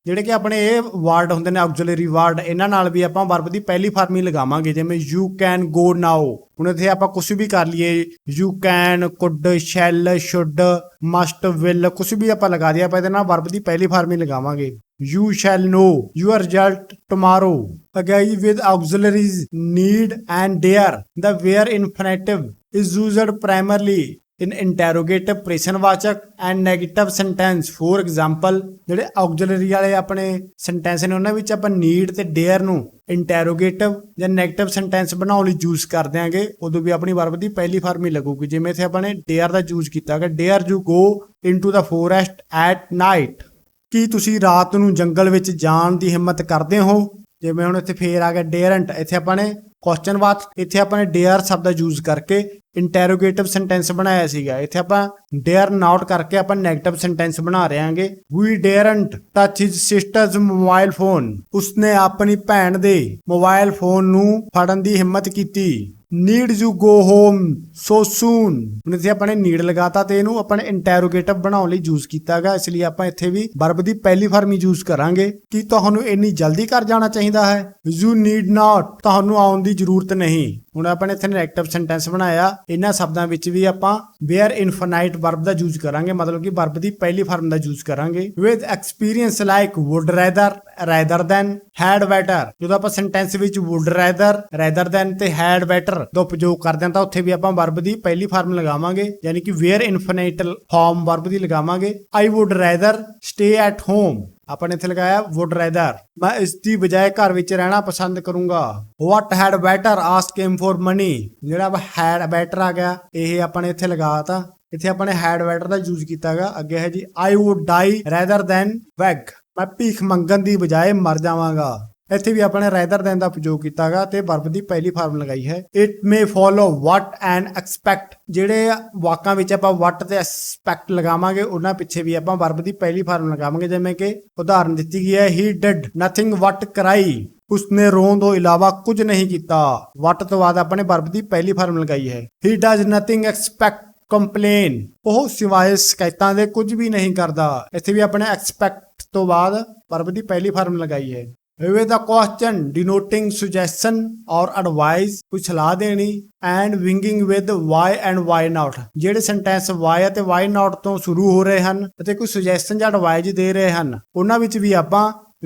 ਜਿਹੜੇ ਕਿ ਆਪਣੇ ਇਹ ਵਰਡ ਹੁੰਦੇ ਨੇ ਆਕਸਿਲਰੀ ਵਰਡ, ਇਹਨਾਂ ਨਾਲ ਵੀ ਆਪਾਂ ਵਰਬ ਦੀ ਪਹਿਲੀ ਫਾਰਮ ਹੀ ਲਗਾਵਾਂਗੇ। ਜਿਵੇਂ ਯੂ ਕੈਨ ਗੋ ਨਾਓ, ਹੁਣ ਇੱਥੇ ਆਪਾਂ ਕੁਝ ਵੀ ਕਰ ਲਈਏ, you can, could, shell, should, must, will, ਕੁਝ ਵੀ ਆਪਾਂ ਲਗਾ ਦਿਆ, ਆਪਾਂ ਇਹਦੇ ਨਾਲ ਵਰਬ ਦੀ ਪਹਿਲੀ ਫਾਰਮ ਹੀ ਲਗਾਵਾਂਗੇ। You shall know your result tomorrow. Again with auxiliaries need and dare, the where infinitive is used primarily in interrogative ਪ੍ਰਸ਼ਨਵਾਚਕ and negative sentence। for example ਜਿਹੜੇ auxiliary ਵਾਲੇ ਆਪਣੇ sentence ਨੇ ਉਹਨਾਂ ਵਿੱਚ ਆਪਾਂ need ਤੇ dare ਨੂੰ interrogative ਜਾਂ negative sentence ਬਣਾਉਣ ਲਈ ਯੂਜ਼ ਕਰ ਦਿਆਂਗੇ, ਉਦੋਂ ਵੀ ਆਪਣੀ ਵਰਬ ਦੀ ਪਹਿਲੀ ਫਾਰਮ ਹੀ ਲੱਗੂਗੀ। ਜਿਵੇਂ ਇੱਥੇ ਆਪਾਂ ਨੇ dare ਦਾ ਯੂਜ਼ ਕੀਤਾ ਹੈ, dare you go into the forest at night, ਕੀ ਤੁਸੀਂ ਰਾਤ ਨੂੰ ਜੰਗਲ ਵਿੱਚ ਜਾਣ ਦੀ ਹਿੰਮਤ ਕਰਦੇ ਹੋ। ਜਿਵੇਂ ਹੁਣ ਇੱਥੇ ਫੇਰ ਆ ਗਿਆ daren't, ਇੱਥੇ ਆਪਾਂ ਨੇ ਕੁਐਸਚਨ ਬਾਅਦ ਇੱਥੇ ਆਪਾਂ ਨੇ ਡੇਅਰ ਸ਼ਬਦ ਦਾ ਯੂਜ਼ ਕਰਕੇ ਇੰਟਰੋਗੇਟਿਵ ਸੈਂਟੈਂਸ ਬਣਾਇਆ ਸੀਗਾ, ਇੱਥੇ ਆਪਾਂ ਡੇਅਰ ਨਾਟ ਕਰਕੇ ਆਪਾਂ ਨੈਗੇਟਿਵ ਸੈਂਟੈਂਸ ਬਣਾ ਰਹੇ ਹਾਂਗੇ। We daren't touch his sister's mobile phone, ਉਸਨੇ ਆਪਣੀ ਭੈਣ ਦੇ ਮੋਬਾਈਲ ਫੋਨ ਨੂੰ ਫੜਨ ਦੀ ਹਿੰਮਤ ਕੀਤੀ। ਨੀਡ ਯੂ ਗੋ ਹੋਮ ਸੋ ਸੂਨ, ਹੁਣ ਇੱਥੇ ਆਪਾਂ ਨੇ ਨੀਡ ਲਗਾਤਾ ਤੇ ਇਹਨੂੰ ਆਪਾਂ ਨੇ ਇੰਟਰੋਗੇਟਿਵ ਬਣਾਉਣ ਲਈ ਯੂਜ਼ ਕੀਤਾਗਾ, ਇਸ ਲਈ ਆਪਾਂ ਇੱਥੇ ਵੀ ਵਰਬ ਦੀ ਪਹਿਲੀ ਫਾਰਮ ਹੀ ਯੂਜ਼ ਕਰਾਂਗੇ। ਕਿ ਤੁਹਾਨੂੰ ਇੰਨੀ ਜਲਦੀ ਘਰ ਜਾਣਾ ਚਾਹੀਦਾ ਹੈ, ਯੂ ਨੀਡ ਨਾਟ, ਤੁਹਾਨੂੰ ਆਉਣ ਦੀ ਜ਼ਰੂਰਤ ਨਹੀਂ। ਹੁਣ ਆਪਾਂ ਨੇ ਇੱਥੇ ਨੈਗੇਟਿਵ ਸੈਂਟੈਂਸ ਬਣਾਇਆ, ਇਹਨਾਂ ਸ਼ਬਦਾਂ ਵਿੱਚ ਵੀ ਆਪਾਂ ਵੇਅਰ ਇਨਫਿਨਾਈਟ ਵਰਬ ਦਾ ਯੂਜ਼ ਕਰਾਂਗੇ, ਮਤਲਬ ਕਿ ਵਰਬ ਦੀ ਪਹਿਲੀ ਫਾਰਮ ਦਾ ਯੂਜ਼ ਕਰਾਂਗੇ। With experience like would rather than, had better, ਜਦੋਂ ਆਪਾਂ ਸੈਂਟੈਂਸ ਵਿੱਚ ਵੁੱਡ ਰੈਦਰ ਦੈਨ ਤੇ ਹੈਡ ਬੈਟਰ ਦਾ ਉਪਯੋਗ ਕਰਦੇ ਹਾਂ ਤਾਂ ਉੱਥੇ ਵੀ ਆਪਾਂ ਵਰਬ ਦੀ ਪਹਿਲੀ ਫਾਰਮ ਲਗਾਵਾਂਗੇ, ਯਾਨੀ ਕਿ ਵੇਅਰ ਇਨਫਿਨਾਈਟ ਫਾਰਮ ਵਰਬ ਦੀ ਲਗਾਵਾਂਗੇ। ਆਈ wood rather stay at home, ਆਪਾਂ ਨੇ ਇੱਥੇ ਲਗਾਇਆ ਵੁੱਡ ਰੈਦਰ, ਮੈਂ ਇਸ ਦੀ ਬਜਾਏ ਘਰ ਵਿੱਚ ਰਹਿਣਾ ਪਸੰਦ ਕਰੂੰਗਾ। What had better ask him for money, ਜਿਹੜਾ ਹੈਡ ਬੈਟਰ ਆ ਗਿਆ ਇਹ ਆਪਾਂ ਨੇ ਇੱਥੇ ਲਗਾਤਾ, ਇੱਥੇ ਆਪਾਂ ਨੇ ਹੈਡ ਬੈਟਰ ਦਾ ਯੂਜ਼ ਕੀਤਾਗਾ। ਅੱਗੇ ਹੈ ਜੀ I would die rather than beg, ਮੈਂ ਭੀਖ ਮੰਗਣ ਦੀ ਬਜਾਏ ਮਰ ਜਾਵਾਂਗਾ, ਇੱਥੇ ਵੀ ਆਪਾਂ ਨੇ ਰੈਦਰ ਦੈਨ ਦਾ ਉਪਯੋਗ ਕੀਤਾਗਾ ਤੇ ਵਰਬ ਦੀ ਪਹਿਲੀ ਫਾਰਮ ਲਗਾਈ ਹੈ। It may follow what and expect, ਜਿਹੜੇ ਵਾਕਾਂ ਵਿੱਚ ਆਪਾਂ ਵਟ ਤੇ ਐਕਸਪੈਕਟ ਲਗਾਵਾਂਗੇ ਉਹਨਾਂ ਪਿੱਛੇ ਵੀ ਆਪਾਂ ਵਰਬ ਦੀ ਪਹਿਲੀ ਫਾਰਮ ਲਗਾਵਾਂਗੇ। ਜਿਵੇਂ ਕਿ ਉਦਾਹਰਨ ਦਿੱਤੀ ਗਈ ਹੈ, ਹੀ ਡਿਡ ਨਥਿੰਗ ਵਟ ਕਰਾਈ, ਉਸਨੇ ਰੋਣ ਤੋਂ ਇਲਾਵਾ ਕੁਝ ਨਹੀਂ ਕੀਤਾ। ਵਟ ਤੋਂ ਬਾਅਦ ਆਪਾਂ ਨੇ ਵਰਬ ਦੀ ਪਹਿਲੀ ਫਾਰਮ ਲਗਾਈ ਹੈ। ਹੀ ਡਜ਼ ਨਥਿੰਗ ਐਕਸਪੈਕਟ ਕੰਪਲੇਨ, ਉਹ ਸਿਵਾਏ ਸ਼ਿਕਾਇਤਾਂ ਦੇ ਕੁਝ ਵੀ ਨਹੀਂ ਕਰਦਾ, ਇੱਥੇ ਵੀ ਆਪਣੇ ਐਕਸਪੈਕਟ ਤੋਂ ਬਾਅਦ ਵਰਬ ਦੀ ਪਹਿਲੀ ਫਾਰਮ ਲਗਾਈ ਹੈ। with a question denoting suggestion or advice, ਕੋਈ ਸਲਾਹ ਦੇਣੀ, and winging with why and why not, ਜਿਹੜੇ ਸੈਂਟੈਂਸ why ਅਤੇ why not ਤੋਂ ਸ਼ੁਰੂ ਹੋ ਰਹੇ ਹਨ ਅਤੇ ਕੋਈ ਸੁਜੈਸ਼ਨ ਜਾਂ ਐਡਵਾਈਸ ਦੇ ਰਹੇ ਹਨ ਉਹਨਾਂ ਵਿੱਚ ਵੀ ਆਪਾਂ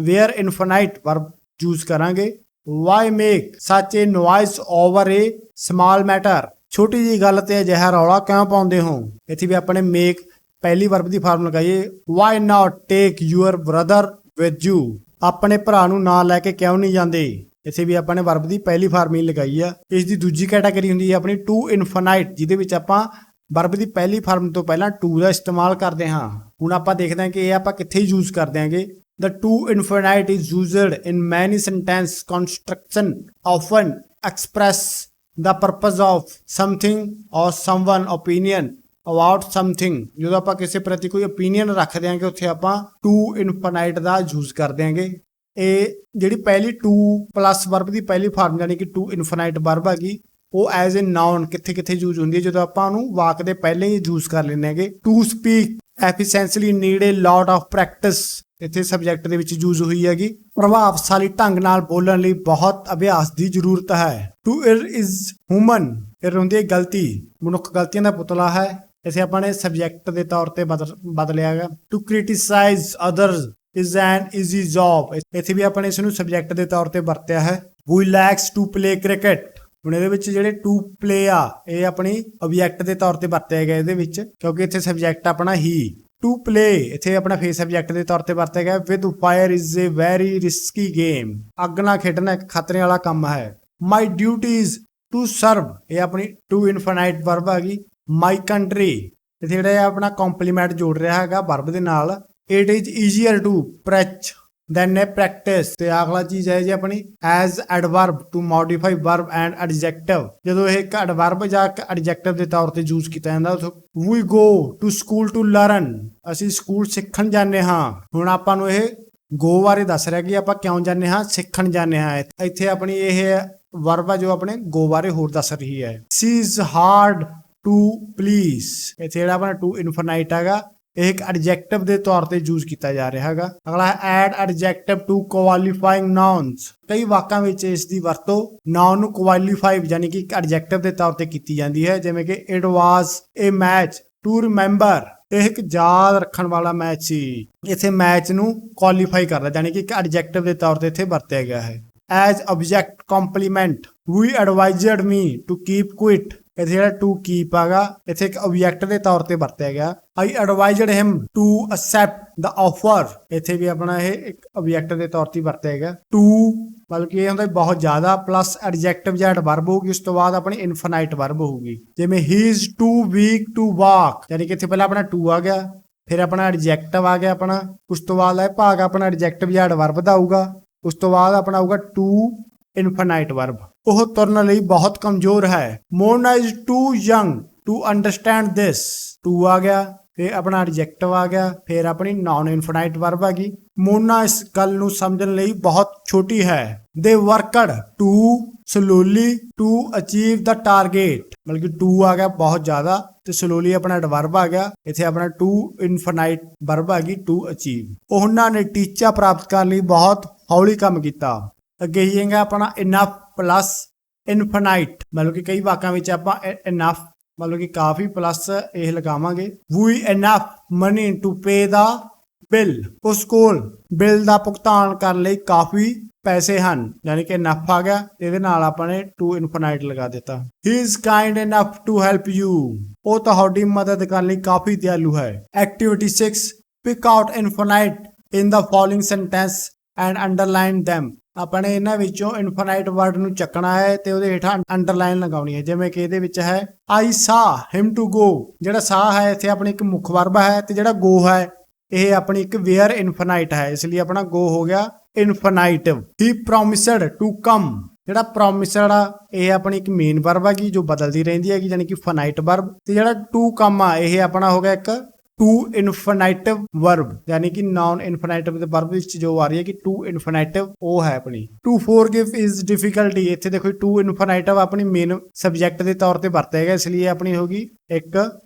where infinite verb ਯੂਜ਼ ਕਰਾਂਗੇ। why make such a noise over a small matter, ਛੋਟੀ ਜੀ ਗੱਲ ਤੇ ਅਜਿਹਾ ਰੌਲਾ ਕਿਉਂ ਪਾਉਂਦੇ ਹੋ, ਇੱਥੇ ਵੀ ਆਪਾਂ ਨੇ make ਪਹਿਲੀ ਵਰਬ ਦੀ ਫਾਰਮ ਲਗਾਈਏ। why not take your brother with you, ਆਪਣੇ ਭਰਾ ਨੂੰ ਨਾਲ ਲੈ ਕੇ ਕਿਉਂ ਨਹੀਂ ਜਾਂਦੇ, ਇੱਥੇ ਵੀ ਆਪਾਂ ਨੇ ਵਰਬ ਦੀ ਪਹਿਲੀ ਫਾਰਮ ਹੀ ਲਗਾਈ ਆ। ਇਸ ਦੀ ਦੂਜੀ ਕੈਟਾਗਰੀ ਹੁੰਦੀ ਹੈ ਆਪਣੀ ਟੂ ਇਨਫਿਨਾਈਟ, ਜਿਹਦੇ ਵਿੱਚ ਆਪਾਂ ਵਰਬ ਦੀ ਪਹਿਲੀ ਫਾਰਮ ਤੋਂ ਪਹਿਲਾਂ ਟੂ ਦਾ ਇਸਤੇਮਾਲ ਕਰਦੇ ਹਾਂ। ਹੁਣ ਆਪਾਂ ਦੇਖਦੇ ਹਾਂ ਕਿ ਇਹ ਆਪਾਂ ਕਿੱਥੇ ਯੂਜ਼ ਕਰਦੇ ਹਾਂਗੇ। The to infinite is used in many sentence construction, often express the purpose of something or someone opinion about something, ਜਦੋਂ ਆਪਾਂ ਕਿਸੇ ਪ੍ਰਤੀ ਕੋਈ ਓਪੀਨੀਅਨ ਰੱਖ ਦਿਆਂਗੇ ਉੱਥੇ ਆਪਾਂ ਟੂ ਇਨਫਿਨਾਈਟ ਦਾ ਯੂਜ਼ ਕਰ ਦਿਆਂਗੇ। ਇਹ ਜਿਹੜੀ ਪਹਿਲੀ ਟੂ ਪਲੱਸ ਵਰਬ ਦੀ ਪਹਿਲੀ ਫਾਰਮ ਯਾਨੀ ਕਿ ਟੂ ਇਨਫਿਨਾਈਟ ਵਰਬ ਹੈਗੀ ਉਹ ਐਜ਼ ਏ ਨਾਉਨ ਕਿੱਥੇ ਯੂਜ਼ ਹੁੰਦੀ ਹੈ, ਜਦੋਂ ਆਪਾਂ ਉਹਨੂੰ ਵਾਕ ਦੇ ਪਹਿਲੇ ਹੀ ਯੂਜ਼ ਕਰ ਲੈਂਦੇ ਹੈਗੇ। To speak efficiently need a lot of practice, ਇੱਥੇ ਸਬਜੈਕਟ ਦੇ ਵਿੱਚ ਯੂਜ਼ ਹੋਈ ਹੈਗੀ। ਪ੍ਰਭਾਵਸ਼ਾਲੀ ਢੰਗ ਨਾਲ ਬੋਲਣ ਲਈ ਬਹੁਤ ਅਭਿਆਸ ਦੀ ਜ਼ਰੂਰਤ ਹੈ। ਟੂ ਇਰ ਇਜ਼ ਹਿਊਮਨ, ਇਰ ਹੁੰਦੀ ਹੈ ਗਲਤੀ, ਮਨੁੱਖ ਗਲਤੀਆਂ ਦਾ ਪੁਤਲਾ ਹੈ, ਇਸੇ ਆਪਾਂ ਨੇ ਸਬਜੈਕਟ ਦੇ ਤੌਰ ਤੇ ਬਦਲਿਆ ਹੈਗਾ। To criticize others is an easy job, ਇੱਥੇ ਵੀ ਆਪਾਂ ਨੇ ਇਸ ਨੂੰ ਸਬਜੈਕਟ ਦੇ ਤੌਰ ਤੇ ਵਰਤਿਆ ਹੈ। ਵੀ ਲਾਈਕਸ ਟੂ ਪਲੇ ਕ੍ਰਿਕਟ, ਹੁਣ ਇਹਦੇ ਵਿੱਚ ਜਿਹੜੇ ਟੂ ਪਲੇ ਆ ਇਹ ਆਪਣੀ ਆਬਜੈਕਟ ਦੇ ਤੌਰ ਤੇ ਵਰਤਿਆ ਗਿਆ ਇਹਦੇ ਵਿੱਚ, ਕਿਉਂਕਿ ਇੱਥੇ ਸਬਜੈਕਟ ਆਪਣਾ ਹੀ। ਟੂ ਪਲੇ ਇੱਥੇ ਆਪਣਾ ਫੇਸ ਸਬਜੈਕਟ ਦੇ ਤੌਰ ਤੇ ਵਰਤਿਆ ਗਿਆ। With fire is a very risky game, ਅੱਗ ਨਾਲ ਖੇਡਣਾ ਇੱਕ ਖਤਰੇ ਵਾਲਾ ਕੰਮ ਹੈ। ਮਾਈ ਡਿਊਟੀ ਇਜ਼ ਟੂ ਸਰਵ, ਇਹ ਆਪਣੀ ਟੂ ਇਨਫਿਨਾਈਟ ਵਰਬ ਆ ਗਈ। ਮਾਈ ਕੰਟਰੀ ਇੱਥੇ ਜਿਹੜਾ ਆਪਣਾ ਕੰਪਲੀਮੈਂਟ ਜੋੜ ਰਿਹਾ ਹੈਗਾ ਵਰਬ ਦੇ ਨਾਲ। It is easier to preach then a practice ਤੇ ਅਗਲਾ ਚੀਜ਼ ਹੈ ਜੀ ਆਪਣੀ as adverb to modify verb and adjective ਜਦੋਂ ਇਹ ਇੱਕ adverb ਜਾਂ ਇੱਕ adjective ਦੇ ਤੌਰ ਤੇ ਯੂਜ਼ ਕੀਤਾ ਜਾਂਦਾ we go to school to learn ਅਸੀਂ ਸਕੂਲ ਸਿੱਖਣ ਜਾਂਦੇ ਹਾਂ। ਹੁਣ ਆਪਾਂ ਨੂੰ ਇਹ go ਬਾਰੇ ਦੱਸ ਰਿਹਾ ਕਿ ਆਪਾਂ ਕਿਉਂ ਜਾਂਦੇ ਹਾਂ, ਸਿੱਖਣ ਜਾਂਦੇ ਹਾਂ। ਇੱਥੇ ਆਪਣੀ ਇਹ ਵਰਬ ਆ ਜੋ ਆਪਣੇ go ਬਾਰੇ ਹੋਰ ਦੱਸ ਰਹੀ ਹੈ। she is hard to please ਇੱਥੇ ਜਿਹੜਾ ਆਪਣਾ to infinite ਹੈਗਾ ਇਹ ਇੱਕ ਐਡਜੈਕਟਿਵ ਦੇ ਤੌਰ ਤੇ ਯੂਜ਼ ਕੀਤਾ ਜਾ ਰਿਹਾ ਹੈਗਾ। ਅਗਲਾ ਹੈ add adjective to qualifying nouns ਕਈ ਵਾਕਾਂ ਵਿੱਚ ਇਸ ਦੀ ਵਰਤੋਂ ਨਾਉਨ ਨੂੰ ਕੁਆਲੀਫਾਈ ਯਾਨੀ ਕਿ ਇੱਕ ਐਡਜੈਕਟਿਵ ਦੇ ਤੌਰ ਤੇ ਕੀਤੀ ਜਾਂਦੀ ਹੈ, ਜਿਵੇਂ ਕਿ it was a match to remember ਇਹ ਇੱਕ ਯਾਦ ਰੱਖਣ ਵਾਲਾ ਮੈਚ ਸੀ। ਇੱਥੇ ਮੈਚ ਨੂੰ ਕੁਆਲੀਫਾਈ ਕਰਦਾ ਯਾਨੀ ਕਿ ਇੱਕ ਐਡਜੈਕਟਿਵ ਦੇ ਤੌਰ ਤੇ ਇੱਥੇ ਵਰਤਿਆ ਗਿਆ ਹੈ। As object complement we advised me to keep quiet ਇੱਥੇ ਜਿਹੜਾ ਟੂ ਕੀਪ ਹੈਗਾ ਇੱਥੇ ਇੱਕ ਆਬਜੈਕਟ ਦੇ ਤੌਰ ਤੇ ਵਰਤਿਆ ਗਿਆ। I advised him to accept the offer ਇੱਥੇ ਵੀ ਆਪਣਾ ਇਹ ਇੱਕ ਆਬਜੈਕਟ ਦੇ ਤੌਰ ਤੇ ਵਰਤਿਆ ਗਿਆ। ਟੂ ਮਤਲਬ ਕਿ ਇਹ ਹੁੰਦਾ ਬਹੁਤ ਜ਼ਿਆਦਾ ਪਲੱਸ ਐਡਜੈਕਟਿਵ ਜਾਂ ਐਡਵਰਬ ਹੋਊਗੀ, ਉਸ ਤੋਂ ਬਾਅਦ ਆਪਣੀ ਇਨਫਾਈਨਾਈਟ ਵਰਬ ਹੋਊਗੀ, ਜਿਵੇਂ he is too weak to walk ਯਾਨੀ ਕਿ ਇੱਥੇ ਪਹਿਲਾਂ ਆਪਣਾ ਟੂ ਆ ਗਿਆ, ਫਿਰ ਆਪਣਾ ਐਡਜੈਕਟਿਵ ਆ ਗਿਆ ਆਪਣਾ, ਉਸ ਤੋਂ ਬਾਅਦ ਇਹ ਭਾਗ ਆਪਣਾ ਐਡਜੈਕਟਿਵ ਜਾਂ ਐਡਵਰਬ ਦਾ ਆਊਗਾ, ਉਸ ਤੋਂ ਬਾਅਦ ਆਪਣਾ ਆਊਗਾ ਟੂ ਇਨਫਾਈਨਾਈਟ ਵਰਬ। ਉਹ ਤੁਰਨ ਲਈ ਬਹੁਤ ਕਮਜ਼ੋਰ ਹੈ। Mona is too young to understand this to ਆ ਗਿਆ, ਫਿਰ ਆਪਣਾ ਐਡਜੈਕਟਿਵ ਆ ਗਿਆ, ਫਿਰ ਆਪਣੀ ਨਾਨ ਇਨਫਾਈਨਾਈਟ ਵਰਬ ਆ ਗਈ। ਮੋਨਾ ਇਸ ਗੱਲ ਨੂੰ ਸਮਝਣ ਲਈ ਬਹੁਤ ਛੋਟੀ ਹੈ। They worked too slowly to achieve the target ਮਤਲਬ ਕਿ ਟੂ ਆ ਗਿਆ ਬਹੁਤ ਜ਼ਿਆਦਾ ਤੇ ਸਲੋਲੀ ਆਪਣਾ ਐਡਵਰਬ ਆ ਗਿਆ, ਇੱਥੇ ਆਪਣਾ ਟੂ ਇਨਫਾਈਨਾਈਟ ਵਰਬ ਆ ਗਈ ਟੂ ਅਚੀਵ। ਉਹਨਾਂ ਨੇ ਟੀਚਾ ਪ੍ਰਾਪਤ ਕਰਨ ਲਈ ਬਹੁਤ ਹੌਲੀ ਕੰਮ ਕੀਤਾ। ਅੱਗੇ ਹੀ ਹੈਗਾ ਆਪਣਾ ਇਨਫ ਪਲੱਸ ਇਨਫਾਈਨਾਈਟ ਮਤਲਬ ਕਿ ਕਈ ਵਾਕਾਂ ਵਿੱਚ ਆਪਾਂ ਇਨਫ ਮਤਲਬ ਕਿ ਕਾਫੀ ਪਲੱਸ ਇਹ ਲਗਾਵਾਂਗੇ। We enough money to pay the bill ਉਸ ਕੋਲ ਬਿੱਲ ਦਾ ਭੁਗਤਾਨ ਕਰਨ ਲਈ ਕਾਫੀ ਪੈਸੇ ਹਨ ਯਾਨੀ ਕਿ ਇਨਫ ਆ ਗਿਆ, ਇਹਦੇ ਨਾਲ ਆਪਾਂ ਨੇ ਟੂ ਇਨਫਾਈਨਾਈਟ ਲਗਾ ਦਿੱਤਾ। He is kind enough to help you ਉਹ ਤੁਹਾਡੀ ਮਦਦ ਕਰਨ ਲਈ ਕਾਫੀ ਦਿਆਲੂ ਹੈ। Activity 6 pick out infinite in the following sentence and underline them ਆਪਣੇ ਇਹਨਾਂ ਵਿੱਚੋਂ ਇਨਫਾਈਨਾਈਟ ਵਰਡ ਨੂੰ ਚੱਕਣਾ ਹੈ ਤੇ ਉਹਦੇ ਹੇਠਾਂ ਅੰਡਰਲਾਈਨ ਲਗਾਉਣੀ ਹੈ, ਜਿਵੇਂ ਕਿ ਇਹਦੇ ਵਿੱਚ ਹੈ ਆਈ ਸਾ ਹਿਮ ਟੂ ਗੋ ਜਿਹੜਾ ਸਾ ਹੈ ਇੱਥੇ ਆਪਣੀ ਇੱਕ ਮੁੱਖ ਵਰਬ ਹੈ ਤੇ ਜਿਹੜਾ ਗੋ ਹੈ ਇਹ ਆਪਣੀ ਇੱਕ ਵੇਅਰ ਇਨਫਾਈਨਾਈਟ ਹੈ, ਇਸ ਲਈ ਆਪਣਾ ਗੋ ਹੋ ਗਿਆ ਇਨਫਾਈਨਾਈਟਿਵ। ਹੀ ਪ੍ਰੋਮਿਸਡ ਟੂ ਕਮ ਜਿਹੜਾ ਪ੍ਰੋਮਿਸਡ ਆ ਇਹ ਆਪਣੀ ਇੱਕ ਮੇਨ ਵਰਬ ਹੈਗੀ ਜੋ ਬਦਲਦੀ ਰਹਿੰਦੀ ਹੈਗੀ ਯਾਨੀ ਕਿ ਫਾਈਨਾਈਟ ਵਰਬ, ਤੇ ਜਿਹੜਾ ਟੂ ਕਮ ਆ ਇਹ ਆਪਣਾ ਹੋ ਗਿਆ ਇੱਕ ਟੂ ਇਨਫਾਈਨਾਈਟਿਵ ਵਰਬ ਯਾਨੀ ਕਿ ਨਾਨ ਇਨਫਾਈਨਾਈਟਿਵ ਦੇ ਵਰਬ ਵਿੱਚ ਜੋ ਆ ਰਹੀ ਹੈ ਕਿ ਟੂ ਇਨਫਾਈਨਾਈਟਿਵ ਉਹ ਹੈ ਆਪਣੀ। ਟੂ ਫੋਰਗਿਵ ਇਜ਼ ਡਿਫਿਕਲਟੀ ਇੱਥੇ ਦੇਖੋ ਟੂ ਇਨਫਾਈਨਾਈਟਿਵ ਆਪਣੀ ਮੇਨ ਸਬਜੈਕਟ ਦੇ ਤੌਰ ਤੇ ਵਰਤਿਆ ਗਿਆ, ਇਸ ਲਈ ਆਪਣੀ ਹੋਗੀ ਇੱਕ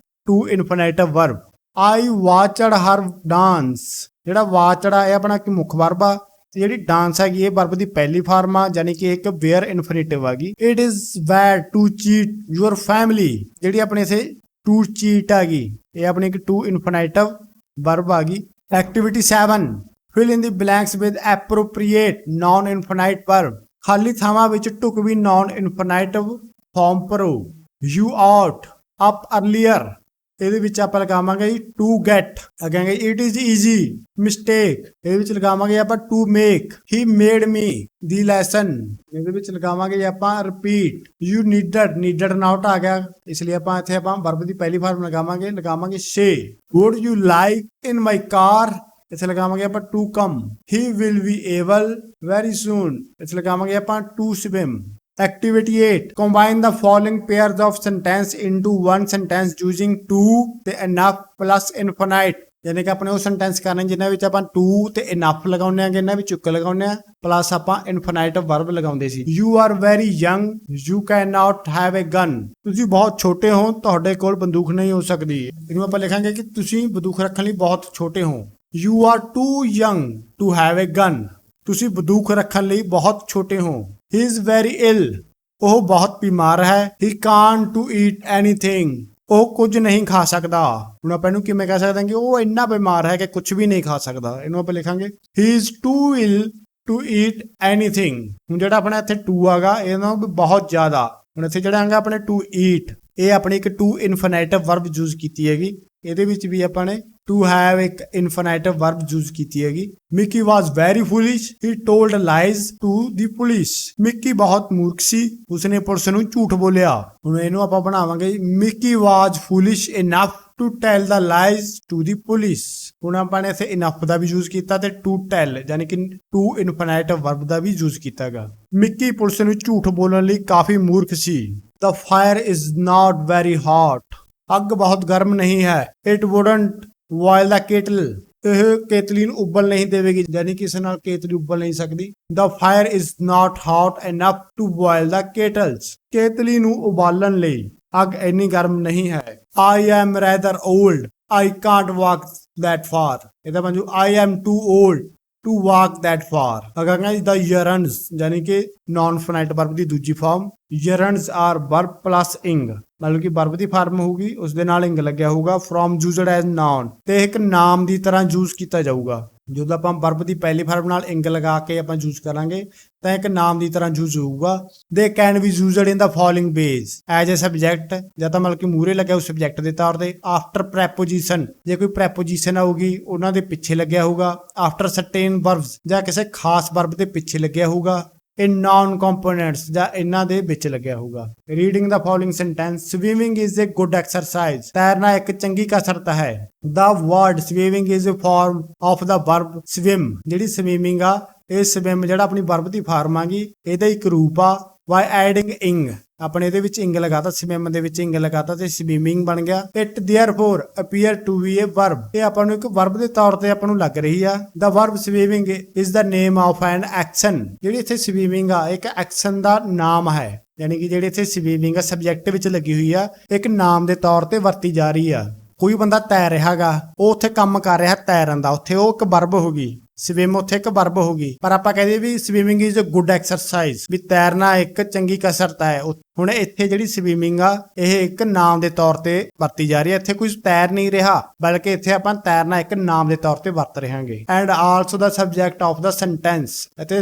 to infinitive verb. I watched her dance ਜਿਹੜਾ ਵਾਚਡ ਆ ਇਹ ਆਪਣਾ ਇੱਕ ਮੁੱਖ ਵਰਬ ਆ ਤੇ ਜਿਹੜੀ ਡਾਂਸ ਹੈਗੀ ਇਹ ਵਰਬ ਦੀ ਪਹਿਲੀ ਫਾਰਮ ਆ ਯਾਨੀ ਕਿ ਇੱਕ ਵੇਅਰ ਇਨਫਿਨਿਟਿਵ ਹੈਗੀ। It is bad to cheat your family ਜਿਹੜੀ ਆਪਣੇ ਇਥੇ ਟੂ ਚੀਟ ਆ ਗਈ ਇਹ ਆਪਣੀ ਇੱਕ ਟੂ ਇਨਫਾਈਨਾਈਟਿਵ ਵਰਬ ਆ ਗਈ। Activity 7 fill in the blanks with appropriate non infinite verb ਖਾਲੀ ਥਾਵਾਂ ਵਿੱਚ ਢੁਕਵੀਂ ਨਾਨ ਇਨਫਾਈਨਾਈਟਿਵ ਫਾਰਮ ਭਰੋ। ਯੂ ਆਊਟ ਅਪ ਅਰਲੀਅਰ ਇਹਦੇ ਵਿੱਚ ਆਪਾਂ ਲਗਾਵਾਂਗੇ ਟੂ ਗੈਟ ਅੱਗੇ ਇਟ ਇਜ਼ ਈਜ਼ੀ ਮਿਸਟੇਕ ਇਹਦੇ ਵਿੱਚ ਲਗਾਵਾਂਗੇ ਆਪਾਂ to make. He made me the lesson ਇਹਦੇ ਵਿੱਚ ਲਗਾਵਾਂਗੇ ਆਪਾਂ ਰਿਪੀਟ। ਯੂ ਨੀਡਡ ਨਾਟ ਆ ਗਿਆ ਇਸ ਲਈ ਆਪਾਂ ਇੱਥੇ ਆਪਾਂ ਵਰਬ ਦੀ ਪਹਿਲੀ ਫਾਰਮ ਲਗਾਵਾਂਗੇ ਸੇ। Would you like in my car ਇੱਥੇ ਲਗਾਵਾਂਗੇ ਆਪਾਂ to come. He will be able very soon ਇੱਥੇ ਲਗਾਵਾਂਗੇ ਆਪਾਂ to swim. Activity 8 combine the following pairs of sentence into one sentence using to ਤੇ enough plus infinite ਯਾਨੀ ਕਿ ਆਪਣੇ ਉਹ ਸੈਂਟੈਂਸ ਕਰਨੇ ਜਿਨ੍ਹਾਂ ਵਿੱਚ ਆਪਾਂ to ਤੇ enough ਲਗਾਉਂਦੇ ਆਂਗੇ, ਇਹਨਾਂ ਵਿੱਚ ਚੁੱਕ ਲਗਾਉਂਦੇ ਆ ਪਲੱਸ ਆਪਾਂ infinite verb ਲਗਾਉਂਦੇ ਸੀ। You are very young you cannot have a gun ਤੁਸੀਂ ਬਹੁਤ ਛੋਟੇ ਹੋ ਤੁਹਾਡੇ ਕੋਲ ਬੰਦੂਕ ਨਹੀਂ ਹੋ ਸਕਦੀ। ਇਹਨੂੰ ਆਪਾਂ ਲਿਖਾਂਗੇ ਕਿ ਤੁਸੀਂ ਬੰਦੂਕ ਰੱਖਣ ਲਈ ਬਹੁਤ ਛੋਟੇ ਹੋ। You are too young to have a gun ਤੁਸੀਂ ਬੰਦੂਕ ਰੱਖਣ ਲਈ ਬਹੁਤ ਛੋਟੇ ਹੋ। He is very ill ਉਹ ਬਹੁਤ ਬਿਮਾਰ ਹੈ। He can't to eat anything ਉਹ ਕੁਝ ਨਹੀਂ ਖਾ ਸਕਦਾ। ਹੁਣ ਆਪਾਂ ਇਹਨੂੰ ਕਿਵੇਂ ਕਹਿ ਸਕਦੇ ਹਾਂ ਕਿ ਉਹ ਇੰਨਾ ਬਿਮਾਰ ਹੈ ਕਿ ਕੁਝ ਵੀ ਨਹੀਂ ਖਾ ਸਕਦਾ। ਇਹਨੂੰ ਆਪਾਂ ਲਿਖਾਂਗੇ He is too ill to eat anything। ਹੁਣ ਜਿਹੜਾ ਆਪਣਾ ਇੱਥੇ to ਆਗਾ ਇਹਦਾ ਬਹੁਤ ਜ਼ਿਆਦਾ। ਹੁਣ ਇੱਥੇ ਜਿਹੜਾ ਹੈਗਾ ਆਪਣੇ to eat ਇਹ ਆਪਣੀ ਇੱਕ to infinitive verb ਯੂਜ਼ ਕੀਤੀ ਹੈਗੀ। ਇਹਦੇ ਵਿੱਚ ਵੀ ਆਪਾਂ ਨੇ to have ਇੱਕ infinitive verb ਯੂਜ਼ ਕੀਤੀ ਹੈਗੀ। Mickey was very foolish he told lies to the police Mickey ਬਹੁਤ ਮੂਰਖ ਸੀ ਉਸਨੇ ਪੁਲਿਸ ਨੂੰ ਝੂਠ ਬੋਲਿਆ। ਹੁਣ ਇਹਨੂੰ ਆਪਾਂ ਬਣਾਵਾਂਗੇ Mickey was foolish enough to tell the lies to the police. ਹੁਣ ਆਪਾਂ ਨੇ ਇੱਥੇ ਇਨਫ ਦਾ ਵੀ ਯੂਜ਼ ਕੀਤਾ ਤੇ ਟੂ ਟੈਲ ਯਾਨੀ ਕਿ ਟੂ ਇਨਫਿਨਾਈਟਿਵ ਵਰਬ ਦਾ ਵੀ ਯੂਜ਼ ਕੀਤਾਗਾ। ਮਿੱਕੀ ਪੁਲਿਸ ਨੂੰ ਝੂਠ ਬੋਲਣ ਲਈ ਕਾਫੀ ਮੂਰਖ ਸੀ। The fire is not very hot, ਅੱਗ ਬਹੁਤ ਗਰਮ ਨਹੀਂ ਹੈ। It wouldn't boil the kettle, ਇਹ ਕੇਤਲੀ ਨੂੰ ਉਬਲ ਨਹੀਂ ਦੇਵੇਗੀ ਯਾਨੀ ਕਿ ਇਸ ਨਾਲ ਕੇਤਲੀ ਉਬਲ ਨਹੀਂ ਸਕਦੀ। The fire is not hot enough to boil the kettles, ਕੇਤਲੀ ਨੂੰ ਉਬਾਲਣ ਲਈ ਅੱਗ ਇੰਨੀ ਗਰਮ ਨਹੀਂ ਹੈ। I am rather old, I can't walk that far, ਇਹਦਾ ਬਣ ਜੂ I am too old to walk that far। ਅਗਰ the yearns ਯਾਨੀ ਕਿ ਨਾਨ ਫਾਈਨਾਈਟ ਵਰਬ ਦੀ ਦੂਜੀ farm yearns are verb plus ing, ਮਤਲਬ ਕਿ ਵਰਬ ਦੀ ਫਾਰਮ ਹੋਊਗੀ ਉਸ ਦੇ ਨਾਲ ਇੰਗ ਲੱਗਿਆ ਹੋਊਗਾ। from used as noun, ਤੇ ਇੱਕ ਨਾਮ ਦੀ ਤਰ੍ਹਾਂ ਯੂਜ਼ ਕੀਤਾ ਜਾਊਗਾ। ਜਦੋਂ ਆਪਾਂ ਵਰਬ ਦੀ ਪਹਿਲੀ ਫਾਰਮ ਨਾਲ ਇੰਗ ਲਗਾ ਕੇ ਆਪਾਂ ਯੂਜ਼ ਕਰਾਂਗੇ ਤਾਂ ਇੱਕ ਨਾਮ ਦੀ ਤਰ੍ਹਾਂ ਯੂਜ਼ ਹੋਊਗਾ। They can be used in the following ways as a subject, ਜਾਂ ਤਾਂ ਮਤਲਬ ਕਿ ਮੂਹਰੇ ਲੱਗਿਆ ਉਸ ਸਬਜੈਕਟ ਦੇ ਤੌਰ ਤੇ। ਆਫਟਰ ਪ੍ਰੈਪੋਜੀਸ਼ਨ, ਜੇ ਕੋਈ ਪ੍ਰੈਪੋਜੀਸ਼ਨ ਆਊਗੀ ਉਹਨਾਂ ਦੇ ਪਿੱਛੇ ਲੱਗਿਆ ਹੋਊਗਾ। ਆਫਟਰ ਸਰਟੇਨ ਵਰਬਸ, ਜਾਂ ਕਿਸੇ ਖਾਸ ਵਰਬ ਦੇ ਪਿੱਛੇ ਲੱਗਿਆ ਹੋਊਗਾ। ਇਨ ਨਾਨ ਕੰਪੋਨੈਂਟਸ, ਜਾਂ ਇਹਨਾਂ ਦੇ ਵਿੱਚ ਲੱਗਿਆ ਹੋਊਗਾ। Reading the following sentence, swimming is a good exercise, ਤੈਰਨਾ ਇੱਕ ਚੰਗੀ ਕਸਰਤ ਹੈ। The word swimming is a form of the verb swim, ਜਿਹੜੀ ਸਵੀਮਿੰਗ ਆ ਇਹ ਸਵਿਮ ਜਿਹੜਾ ਆਪਣੀ ਵਰਬ ਦੀ ਫਾਰਮ ਆਗੀ ਇਹਦਾ ਇੱਕ ਰੂਪ ਆ। ਬਾਈ ਐਡਿੰਗ ਇੰਗ, ਆਪਣੇ ਇਹਦੇ ਵਿੱਚ ਇੰਗ ਲਗਾਤਾ, ਸਵਿਮ ਦੇ ਵਿੱਚ ਇੰਗ ਲਗਾਤਾ ਤੇ ਸਵੀਮਿੰਗ ਬਣ ਗਿਆ। It therefore appear to be a verb, ਇਹ ਆਪਾਂ ਨੂੰ ਇੱਕ ਵਰਬ ਦੇ ਤੌਰ ਤੇ ਆਪਾਂ ਨੂੰ ਲੱਗ ਰਹੀ ਆ। The verb swimming is the name of an action, ਜਿਹੜੀ ਇੱਥੇ ਸਵੀਮਿੰਗ ਆ ਇੱਕ ਐਕਸ਼ਨ ਦਾ ਨਾਮ ਹੈ, ਯਾਨੀ ਕਿ ਜਿਹੜੀ ਇੱਥੇ ਸਵੀਮਿੰਗ ਆ ਸਬਜੈਕਟ ਵਿੱਚ ਲੱਗੀ ਹੋਈ ਆ ਇੱਕ ਨਾਮ ਦੇ ਤੌਰ ਤੇ ਵਰਤੀ ਜਾ ਰਹੀ ਆ। ਕੋਈ ਬੰਦਾ ਤੈਰ ਰਿਹਾਗਾ, ਉਹ ਉੱਥੇ ਕੰਮ ਕਰ ਰਿਹਾ ਤੈਰਨ ਦਾ, ਉੱਥੇ ਉਹ ਇੱਕ ਵਰਬ ਹੋ ਗਈ। ਸਵਿਮ ਉੱਥੇ ਇੱਕ ਵਰਬ ਹੋ ਗਈ, ਪਰ ਆਪਾਂ ਕਹਦੇ ਵੀ swimming is a good exercise, ਵੀ ਤੈਰਨਾ ਇੱਕ ਚੰਗੀ ਕਸਰਤ ਹੈ। ਹੁਣ ਇੱਥੇ ਜਿਹੜੀ ਸਵੀਮਿੰਗ ਆ ਇਹ ਇੱਕ ਨਾਮ ਦੇ ਤੌਰ ਤੇ ਵਰਤੀ ਜਾ ਰਹੀ ਹੈ। ਇੱਥੇ ਕੋਈ ਤੈਰ ਨਹੀਂ ਰਿਹਾ ਬਲਕਿ ਇੱਥੇ ਆਪਾਂ ਤੈਰਨਾ ਇੱਕ ਨਾਮ ਦੇ ਤੌਰ ਤੇ ਵਰਤ ਰਹਾਂਗੇ। And also the subject of the sentence, ਅਤੇ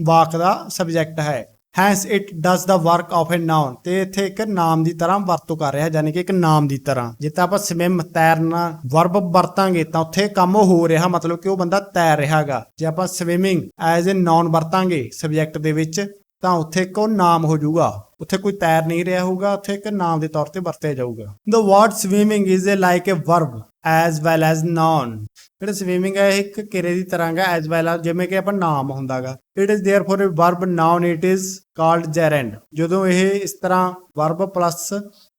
ਵਾਕ ਦਾ ਸਬਜੈਕਟ ਹੈ। Hence it does the work of a noun, ਤੇ ਇੱਥੇ ਇੱਕ ਨਾਮ ਦੀ ਤਰ੍ਹਾਂ ਵਰਤੋਂ ਕਰ ਰਿਹਾ ਯਾਨੀ ਕਿ ਇੱਕ ਨਾਮ ਦੀ ਤਰ੍ਹਾਂ। ਜਿੱਦਾਂ ਆਪਾਂ ਸਵਿਮ ਤੈਰਨਾ ਵਰਬ ਵਰਤਾਂਗੇ ਤਾਂ ਉੱਥੇ ਕੰਮ ਹੋ ਰਿਹਾ, ਮਤਲਬ ਕਿ ਉਹ ਬੰਦਾ ਤੈਰ ਰਿਹਾਗਾ। ਜੇ ਆਪਾਂ ਸਵਿਮਿੰਗ ਐਜ਼ ਅ ਨਾਉਨ ਵਰਤਾਂਗੇ ਸਬਜੈਕਟ ਦੇ ਵਿੱਚ ਤਾਂ ਉੱਥੇ ਇੱਕ ਉਹ ਨਾਮ ਹੋ ਜਾਊਗਾ, ਉੱਥੇ ਕੋਈ ਤੈਰ ਨਹੀਂ ਰਿਹਾ ਹੋਊਗਾ, ਉੱਥੇ ਇੱਕ ਨਾਮ ਦੇ ਤੌਰ ਤੇ ਵਰਤਿਆ ਜਾਊਗਾ। The word swimming is a like a verb as well as noun, ਜਿਹੜਾ ਸਵੀਮਿੰਗ ਹੈ ਇੱਕ ਕਿਰਿਆ ਦੀ ਤਰ੍ਹਾਂ ਹੈ ਐਜ਼ ਵੈਲ ਐਜ਼, ਜਿਵੇਂ ਕਿ ਆਪਾਂ ਨਾਮ ਹੁੰਦਾਗਾ। It is therefore a verb noun, it is called gerund, ਜਦੋਂ ਇਹ ਇਸ ਤਰ੍ਹਾਂ ਵਰਬ ਪਲੱਸ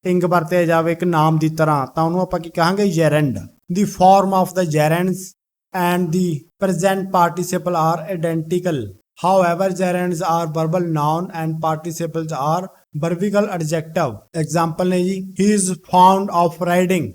ਇੰਗ ਵਰਤਿਆ ਜਾਵੇ ਇੱਕ ਨਾਮ ਦੀ ਤਰ੍ਹਾਂ ਤਾਂ ਉਹਨੂੰ ਆਪਾਂ ਕੀ ਕਹਾਂਗੇ gerund। The form of the gerunds and the present participle are identical, however gerunds are verbal noun and participles are verbical adjective। Example ਨੇ ਜੀ, he is fond of riding,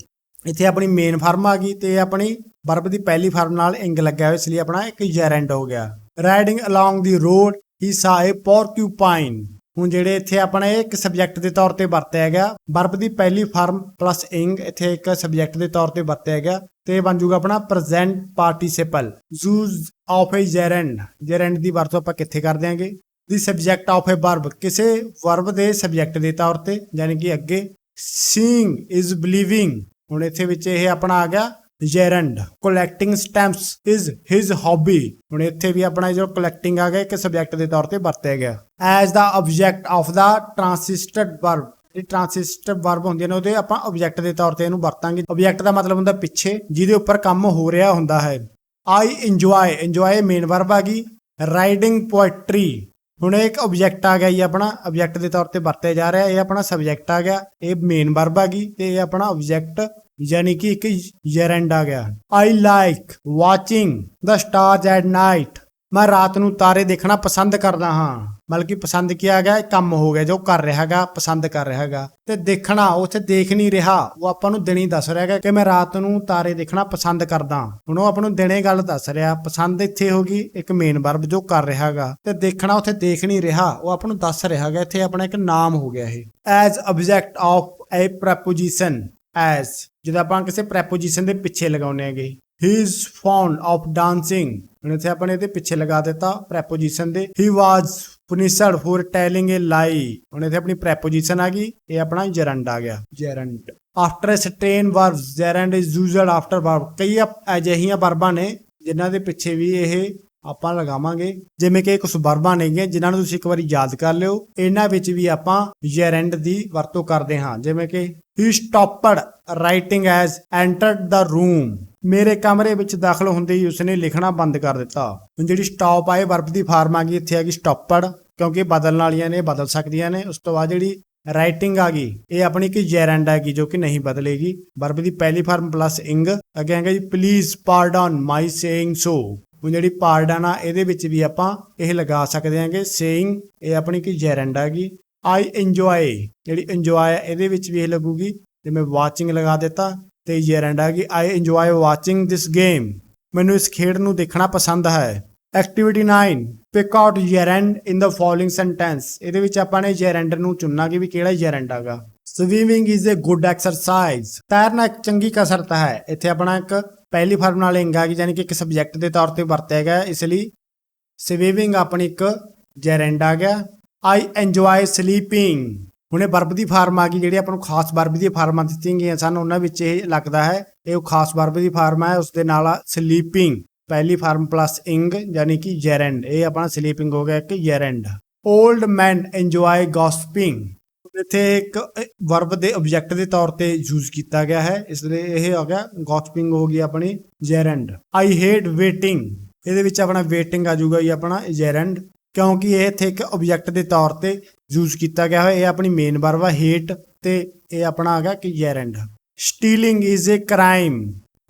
ਇੱਥੇ ਆਪਣੀ ਮੇਨ ਫਾਰਮ ਆ ਗਈ ਤੇ ਆਪਣੀ ਵਰਬ ਦੀ ਪਹਿਲੀ ਫਾਰਮ ਨਾਲ ਇੰਗ ਲੱਗਿਆ ਹੋਇਆ, ਇਸ ਲਈ ਆਪਣਾ ਇੱਕ gerund ਹੋ ਗਿਆ। Riding along the road he saw a porcupine, ਹੁਣ ਜਿਹੜੇ ਇੱਥੇ ਆਪਣਾ ਇੱਕ ਸਬਜੈਕਟ ਦੇ ਤੌਰ ਤੇ ਵਰਤਿਆ ਗਿਆ, ਵਰਬ ਦੀ ਪਹਿਲੀ ਫਾਰਮ ਪਲੱਸ ਇੰਗ ਇੱਥੇ ਇੱਕ ਸਬਜੈਕਟ ਦੇ ਤੌਰ ਤੇ ਵਰਤਿਆ ਗਿਆ ਤੇ ਬਣ ਜਾਊਗਾ ਆਪਣਾ present participle. Use of a gerund, gerund ਦੀ ਵਰਤੋਂ ਆਪਾਂ ਕਿੱਥੇ ਕਰ ਦਿਆਂਗੇ? The subject of a verb, ਕਿਸੇ ਵਰਬ ਦੇ ਸਬਜੈਕਟ ਦੇ ਤੌਰ ਤੇ, ਯਾਨੀ ਕਿ ਅੱਗੇ ਸੀਇੰਗ ਇਜ਼ ਬਲੀਵਿੰਗ, ਹੁਣ ਇੱਥੇ ਵਿੱਚ ਇਹ ਆਪਣਾ ਆ ਗਿਆ gerund। collecting stamps is his hobby, ਹੁਣ ਇੱਥੇ ਵੀ ਆਪਣਾ ਜੋ collecting ਆ ਗਿਆ ਇੱਕ ਸਬਜੈਕਟ ਦੇ ਤੌਰ ਤੇ ਵਰਤਿਆ ਗਿਆ। as the object of the transitive verb, ਇਹ ਟ੍ਰਾਂਸਿਸਟਿਵ ਵਰਬ ਹੁੰਦੀਆਂ ਨੇ ਉਹਦੇ ਆਪਾਂ ਆਬਜੈਕਟ ਦੇ ਤੌਰ ਤੇ ਇਹਨੂੰ ਵਰਤਾਂਗੇ। ਆਬਜੈਕਟ ਦਾ ਮਤਲਬ ਹੁੰਦਾ ਪਿੱਛੇ ਜਿਹਦੇ ਉੱਪਰ ਕੰਮ ਹੋ ਰਿਹਾ ਹੁੰਦਾ ਹੈ। I enjoy ਮੇਨ ਵਰਬ ਆ ਗਈ। ਰਾਈਡਿੰਗ ਪੋਇਟਰੀ, ਹੁਣ ਇਹ ਇੱਕ ਆਬਜੈਕਟ ਆ ਗਿਆ ਜੀ, ਆਪਣਾ ਆਬਜੈਕਟ ਦੇ ਤੌਰ ਤੇ ਵਰਤਿਆ ਜਾ ਰਿਹਾ। ਇਹ ਆਪਣਾ ਸਬਜੈਕਟ ਆ ਗਿਆ, ਇਹ ਮੇਨ ਵਰਬ ਆ ਗਈ ਤੇ ਇਹ ਆਪਣਾ ਆਬਜੈਕਟ ਯਾਨੀ ਕਿ ਇੱਕ gerund ਆ ਗਿਆ। I like watching the stars at night, ਮੈਂ ਰਾਤ ਨੂੰ ਤਾਰੇ ਦੇਖਣਾ ਪਸੰਦ ਕਰਦਾ ਹਾਂ। ਬਲਕਿ ਪਸੰਦ ਕੀ ਆ ਗਿਆ, ਕੰਮ ਹੋ ਗਿਆ ਜੋ ਕਰ ਰਿਹਾ ਹੈਗਾ, ਪਸੰਦ ਕਰ ਰਿਹਾ ਹੈਗਾ। ਤੇ ਦੇਖਣਾ ਉੱਥੇ ਦੇਖ ਨਹੀਂ ਰਿਹਾ, ਉਹ ਆਪਾਂ ਨੂੰ ਦਿਨੀ ਦੱਸ ਰਿਹਾ ਹੈਗਾ ਕਿ ਮੈਂ ਰਾਤ ਨੂੰ ਤਾਰੇ ਦੇਖਣਾ ਪਸੰਦ ਕਰਦਾ। ਹੁਣ ਉਹ ਆਪਾਂ ਨੂੰ ਦਿਨੇ ਗੱਲ ਦੱਸ ਰਿਹਾ, ਪਸੰਦ ਇੱਥੇ ਹੋ ਗਈ ਇੱਕ ਮੇਨ ਵਰਬ ਜੋ ਕਰ ਰਿਹਾ ਹੈਗਾ, ਤੇ ਦੇਖਣਾ ਉੱਥੇ ਦੇਖ ਨਹੀਂ ਰਿਹਾ, ਉਹ ਆਪਾਂ ਨੂੰ ਦੱਸ ਰਿਹਾ ਹੈਗਾ। ਇੱਥੇ ਆਪਣਾ ਇੱਕ ਨਾਮ ਹੋ ਗਿਆ ਇਹ। As object of a preposition, as ਜਦੋਂ ਆਪਾਂ ਕਿਸੇ ਪ੍ਰੈਪੋਜੀਸ਼ਨ ਦੇ ਪਿੱਛੇ ਲਗਾਉਂਦੇ ਹੈਗੇ। he is fond of dancing, ਹੁਣ ਇੱਥੇ ਆਪਾਂ ਨੇ ਇਹਦੇ ਪਿੱਛੇ ਲਗਾ ਦਿੱਤਾ ਪ੍ਰੈਪੋਜੀਸ਼ਨ ਦੇ। he was punished for telling a lie, ਹੁਣ ਇੱਥੇ ਆਪਣੀ ਪ੍ਰੈਪੋਜੀਸ਼ਨ ਆ ਗਈ, ਇਹ ਆਪਣਾ gerund ਆ ਗਿਆ gerund। after a certain verbs, gerund is used after verb, ਕਈ ਅਜਿਹੀਆਂ ਵਰਬਾਂ ਨੇ ਜਿਨ੍ਹਾਂ ਦੇ ਪਿੱਛੇ ਵੀ ਇਹ ਆਪਾਂ ਲਗਾਵਾਂਗੇ। ਜਿਵੇਂ ਕਿ ਕੁਝ ਵਰਬਾਂ ਨੇਗੀਆਂ ਜਿਨ੍ਹਾਂ ਨੂੰ ਤੁਸੀਂ ਇੱਕ ਵਾਰੀ ਯਾਦ ਕਰ ਲਿਓ। ਇਹਨਾਂ ਵਿੱਚ ਵੀ ਆਪਾਂ ਜੈਰੈਂਡ ਦੀ ਵਰਤੋਂ ਕਰਦੇ ਹਾਂ, ਜਿਵੇਂ ਕਿ he stopped writing as entered the room। ਮੇਰੇ ਕਮਰੇ ਵਿੱਚ ਦਾਖਲ ਹੁੰਦੇ ਹੀ ਉਸਨੇ ਲਿਖਣਾ ਬੰਦ ਕਰ ਦਿੱਤਾ। ਹੁਣ ਜਿਹੜੀ ਸਟਾਪ ਆਏ ਵਰਬ ਦੀ ਫਾਰਮ ਆ ਗਈ, ਇੱਥੇ ਆ ਗਈ stopped, ਕਿਉਂਕਿ ਬਦਲਣ ਵਾਲੀਆਂ ਨੇ, ਬਦਲ ਸਕਦੀਆਂ ਨੇ। ਉਸ ਤੋਂ ਬਾਅਦ ਜਿਹੜੀ ਰਾਈਟਿੰਗ ਆ ਗਈ, ਇਹ ਆਪਣੀ ਕੀ ਜੈਰੈਂਡ ਹੈਗੀ ਜੋ ਕਿ ਨਹੀਂ ਬਦਲੇਗੀ। ਵਰਬ ਦੀ ਪਹਿਲੀ ਫਾਰਮ ਪਲੱਸ ਇੰਗ। ਅੱਗੇ ਹੈਗਾ ਜੀ ਪਲੀਜ਼ ਪਾਰਡਨ ਮਾਈ ਸੇਇੰਗ ਸੋ। ਹੁਣ ਜਿਹੜੀ ਪਾਰਡਨ ਆ ਇਹਦੇ ਵਿੱਚ ਵੀ ਆਪਾਂ ਇਹ ਲਗਾ ਸਕਦੇ ਹਾਂਗੇ ਸੇਇੰਗ, ਇਹ ਆਪਣੀ ਕੀ ਜੈਰੈਂਡ ਹੈਗੀ। ਆਈ ਇੰਜੋਏ, ਜਿਹੜੀ ਇੰਜੋਏ ਇਹਦੇ ਵਿੱਚ ਵੀ ਇਹ ਲੱਗੂਗੀ, ਜਿਵੇਂ ਵਾਚਿੰਗ ਲਗਾ ਦਿੱਤਾ ਤੇ ਜੈਰੈਂਡ ਹੈਗੀ ਆਈ ਇੰਜੋਏ ਵਾਚਿੰਗ ਦਿਸ ਗੇਮ। ਮੈਨੂੰ ਇਸ ਖੇਡ ਨੂੰ ਦੇਖਣਾ ਪਸੰਦ ਹੈ। ਐਕਟੀਵਿਟੀ 9 ਪਿਕ ਆਊਟ ਜੈਰੈਂਡ ਇਨ ਦ ਫੋਲੋਇੰਗ ਸੈਂਟੈਂਸ। ਇਹਦੇ ਵਿੱਚ ਆਪਾਂ ਨੇ ਜੈਰੈਂਡ ਨੂੰ ਚੁਣਨਾ ਕਿ ਵੀ ਕਿਹੜਾ ਜੈਰੈਂਡ ਹੈਗਾ। Swimming is a good exercise. ਤੈਰਨਾ ਇੱਕ ਚੰਗੀ ਕਸਰਤ ਹੈ। ਇੱਥੇ ਆਪਣਾ ਇੱਕ ਪਹਿਲੀ ਫਾਰਮ ਨਾਲ ਇੰਗ ਆ ਗਈ, ਯਾਨੀ ਕਿ ਇੱਕ ਸਬਜੈਕਟ ਦੇ ਤੌਰ ਤੇ ਵਰਤਿਆ ਗਿਆ, ਇਸ ਲਈ ਸਵੀਮਿੰਗ ਆਪਣੀ ਇੱਕ ਜੈਰੈਂਡ ਆ ਗਿਆ। ਆਈ ਇੰਜੋਏ ਸਲੀਪਿੰਗ। ਹੁਣ ਇਹ ਵਰਬ ਦੀ ਫਾਰਮ ਆ ਗਈ, ਜਿਹੜੀ ਆਪਾਂ ਨੂੰ ਖਾਸ ਵਰਬ ਦੀ ਫਾਰਮਾਂ ਦਿੱਤੀਆਂ ਗਈਆਂ ਸਨ, ਉਹਨਾਂ ਵਿੱਚ ਇਹ ਲੱਗਦਾ ਹੈ ਇਹ ਖਾਸ ਵਰਬ ਦੀ ਫਾਰਮ ਹੈ। ਉਸ ਦੇ ਨਾਲ ਸਲੀਪਿੰਗ ਪਹਿਲੀ ਫਾਰਮ ਪਲੱਸ ਇੰਗ ਯਾਨੀ ਕਿ ਜੈਰੈਂਡ, ਇਹ ਆਪਣਾ ਸਲੀਪਿੰਗ ਹੋ ਗਿਆ ਇੱਕ ਜੈਰੈਂਡ। ਓਲਡ ਮੈਨ ਇੰਜੋਏ ਗੌਸਪਿੰਗ। ਇੱਥੇ ਇੱਕ ਵਰਬ ਦੇ ਆਬਜੈਕਟ ਦੇ ਤੌਰ ਤੇ ਯੂਜ਼ ਕੀਤਾ ਗਿਆ ਹੈ, ਇਸ ਲਈ ਇਹ ਹੋ ਗਿਆ ਗੌਸਪਿੰਗ ਹੋ ਗਈ ਆਪਣੀ ਜੈਰੈਂਡ। I hate waiting. ਇਹਦੇ ਵਿੱਚ ਆਪਣਾ ਵੇਟਿੰਗ ਆ ਜਾਊਗਾ ਜੀ ਆਪਣਾ ਜੈਰੈਂਡ, ਕਿਉਂਕਿ ਇਹ ਇੱਥੇ ਇੱਕ ਆਬਜੈਕਟ ਦੇ ਤੌਰ ਤੇ ਯੂਜ਼ ਕੀਤਾ ਗਿਆ ਹੋਇਆ। ਇਹ ਆਪਣੀ ਮੇਨ ਵਰਬ ਆ ਹੇਟ ਤੇ ਇਹ ਆਪਣਾ ਆ ਗਿਆ ਕਿ ਜੈਰੈਂਡ। ਸਟੀਲਿੰਗ ਇਜ਼ ਏ ਕ੍ਰਾਈਮ।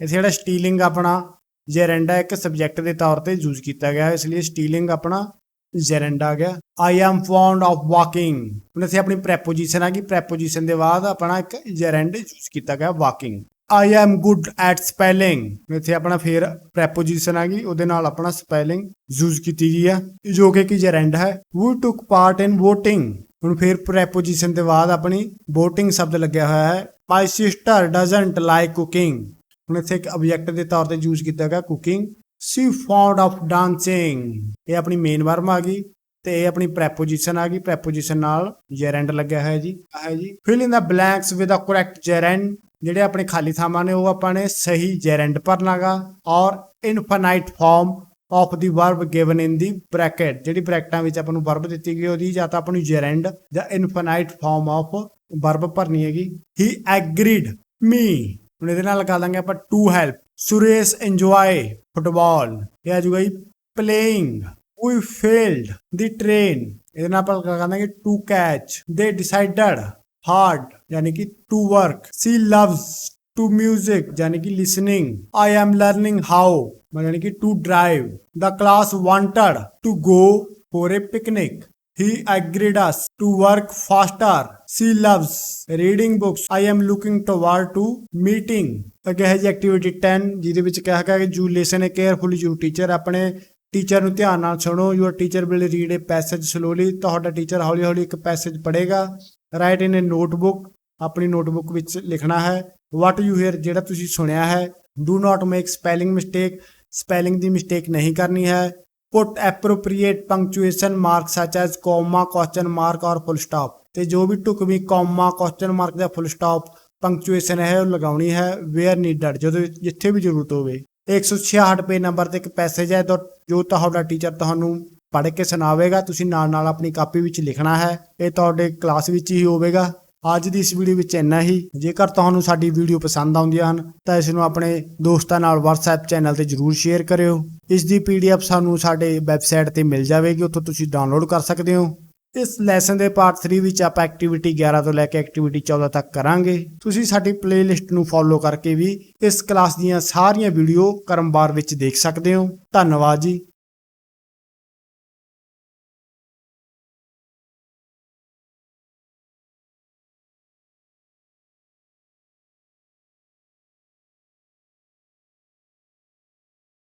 ਇੱਥੇ ਜਿਹੜਾ ਸਟੀਲਿੰਗ ਆਪਣਾ ਜੈਰੈਂਡ ਹੈ ਇੱਕ ਸਬਜੈਕਟ ਦੇ ਤੌਰ ਤੇ ਯੂਜ਼ ਕੀਤਾ ਗਿਆ, ਇਸ ਲਈ ਸਟੀਲਿੰਗ ਆਪਣਾ ਜੈਰੈਂਡ ਆ ਗਿਆ। I am fond of walking. ਹੁਣ ਇੱਥੇ ਆਪਣੀ ਪ੍ਰੈਪੋਜੀਸ਼ਨ ਆ ਗਈ, ਪ੍ਰੈਪੋਜੀਸ਼ਨ ਦੇ ਬਾਅਦ ਆਪਣਾ ਇੱਕ ਜੈਰੈਂਡ ਯੂਜ਼ ਕੀਤਾ ਗਿਆ walking. I am good at spelling. ਇੱਥੇ ਆਪਣਾ ਫੇਰ ਪ੍ਰੈਪੋਜੀਸ਼ਨ ਆ ਗਈ, ਉਹਦੇ ਨਾਲ ਆਪਣਾ ਸਪੈਲਿੰਗ ਯੂਜ਼ ਕੀਤੀ ਗਈ ਆ ਜੋ ਕਿ ਜੈਰੈਂਡ ਹੈ। ਵੀ ਟੁਕ ਪਾਰਟ ਇਨ ਵੋਟਿੰਗ। ਹੁਣ ਫੇਰ ਪ੍ਰੈਪੋਜੀਸ਼ਨ ਦੇ ਬਾਅਦ ਆਪਣੀ ਵੋਟਿੰਗ ਸ਼ਬਦ ਲੱਗਿਆ ਹੋਇਆ ਹੈ। My sister doesn't like cooking. ਹੁਣ ਇੱਥੇ ਇੱਕ ਆਬਜੈਕਟ ਦੇ ਤੌਰ ਤੇ ਯੂਜ਼ ਕੀਤਾ ਗਿਆ cooking. C fond of dancing. ਇਹ ਆਪਣੀ ਮੇਨ ਵਰਬ ਆ ਗਈ ਤੇ ਇਹ ਆਪਣੀ ਪ੍ਰੈਪੋਜੀਸ਼ਨ ਆ ਗਈ, ਪ੍ਰੈਪੋਜੀਸ਼ਨ ਨਾਲ ਜੈਰੈਂਡ ਲੱਗਿਆ ਹੋਇਆ ਜੀ। Fill in the blanks with a correct gerund. ਜਿਹੜੇ ਆਪਣੇ ਖਾਲੀ ਥਾਵਾਂ ਨੇ ਉਹ ਆਪਾਂ ਨੇ ਸਹੀ ਜੈਰੈਂਡ ਭਰਨਾਗਾ। Or infinite form of the verb given in the bracket. ਜਿਹੜੀ ਬ੍ਰੈਕਟਾਂ ਵਿੱਚ ਆਪਾਂ ਨੂੰ ਵਰਬ ਦਿੱਤੀ ਗਈ ਉਹਦੀ ਜਾਂ ਤਾਂ ਆਪਾਂ ਨੂੰ ਜੈਰੈਂਡ ਜਾਂ ਇਨਫਾਈਨਾਈਟ ਫਾਰਮ ਆਫ ਵਰਬ ਭਰਨੀ ਹੈਗੀ। He agreed me. ਹੁਣ ਇਹਦੇ ਨਾਲ ਲਗਾ ਦਾਂਗੇ ਆਪਾਂ to help. Suresh enjoy football. ਇਹ ਆ ਜੂਗਾ ਜੀ playing. We failed the train. ਇਹਦੇ ਨਾਲ ਆਪਾਂ ਲਗਾ ਦਾਂਗੇ to catch. They decided hard ਯਾਨੀ ਕਿ to work. She loves to music ਯਾਨੀ ਕਿ listening. I am learning how ਯਾਨੀ ਕਿ to drive. The class wanted to go for a picnic. He agreed us to work faster. She loves reading books. I am looking toward to meeting. ਅੱਗੇ ਹੈ ਜੀ ਐਕਟੀਵਿਟੀ 10 ਜਿਹਦੇ ਵਿੱਚ ਕਿਹਾ ਗਿਆ ਕਿ you listen carefully you teacher। ਆਪਣੇ ਟੀਚਰ ਨੂੰ ਧਿਆਨ ਨਾਲ ਸੁਣੋ। Your teacher will read a passage slowly। ਤੁਹਾਡਾ ਟੀਚਰ ਹੌਲੀ ਹੌਲੀ ਇੱਕ ਪੈਸੇਜ ਪੜ੍ਹੇਗਾ। Write in a notebook। ਆਪਣੀ ਨੋਟਬੁੱਕ ਵਿੱਚ ਲਿਖਣਾ ਹੈ। What you hear ਜਿਹੜਾ ਤੁਸੀਂ ਸੁਣਿਆ ਹੈ। Do not make spelling mistake। Spelling the mistake ਨਹੀਂ ਕਰਨੀ ਹੈ। Put appropriate punctuation marks such as comma, question mark or full stop। ਤੇ ਜੋ ਵੀ ਢੁਕਵੀਂ comma, question mark ਜਾਂ full stop punctuation ਹੈ ਉਹ ਲਗਾਉਣੀ ਹੈ where needed, ਜਦੋਂ ਜਿੱਥੇ ਵੀ ਜ਼ਰੂਰਤ ਹੋਵੇ। 166 ਪੇਜ ਨੰਬਰ ਤੇ ਇੱਕ ਪੈਸੇਜ ਹੈ ਜੋ ਤੁਹਾਡਾ ਟੀਚਰ ਤੁਹਾਨੂੰ ਪੜ੍ਹ ਕੇ ਸੁਣਾਵੇਗਾ। ਤੁਸੀਂ ਨਾਲ ਨਾਲ ਆਪਣੀ ਕਾਪੀ ਵਿੱਚ ਲਿਖਣਾ ਹੈ। ਇਹ ਤੁਹਾਡੇ ਕਲਾਸ ਵਿੱਚ ਹੀ ਹੋਵੇਗਾ। ਅੱਜ ਦੀ ਇਸ ਵੀਡੀਓ ਵਿੱਚ ਇੰਨਾ ਹੀ। ਜੇਕਰ ਤੁਹਾਨੂੰ ਸਾਡੀ ਵੀਡੀਓ ਪਸੰਦ ਆਉਂਦੀਆਂ ਹਨ ਤਾਂ ਇਸ ਨੂੰ ਆਪਣੇ ਦੋਸਤਾਂ ਨਾਲ WhatsApp ਚੈਨਲ ਤੇ ਜਰੂਰ ਸ਼ੇਅਰ ਕਰਿਓ। ਇਸ ਦੀ PDF ਸਾਨੂੰ ਸਾਡੇ ਵੈਬਸਾਈਟ ਤੇ ਮਿਲ ਜਾਵੇਗੀ, ਉੱਥੋਂ ਤੁਸੀਂ ਡਾਊਨਲੋਡ ਕਰ ਸਕਦੇ ਹੋ। ਇਸ ਲੈਸਨ ਦੇ ਪਾਰਟ 3 ਵਿੱਚ ਆਪਾਂ ਐਕਟੀਵਿਟੀ 11 ਤੋਂ ਲੈ ਕੇ ਐਕਟੀਵਿਟੀ 14 ਤੱਕ ਕਰਾਂਗੇ। ਤੁਸੀਂ ਸਾਡੀ ਪਲੇਲਿਸਟ ਨੂੰ ਫੋਲੋ ਕਰਕੇ ਵੀ ਇਸ ਕਲਾਸ ਦੀਆਂ ਸਾਰੀਆਂ ਵੀਡੀਓ ਕ੍ਰਮਵਾਰ ਵਿੱਚ ਦੇਖ ਸਕਦੇ ਹੋ। ਧੰਨਵਾਦ ਜੀ।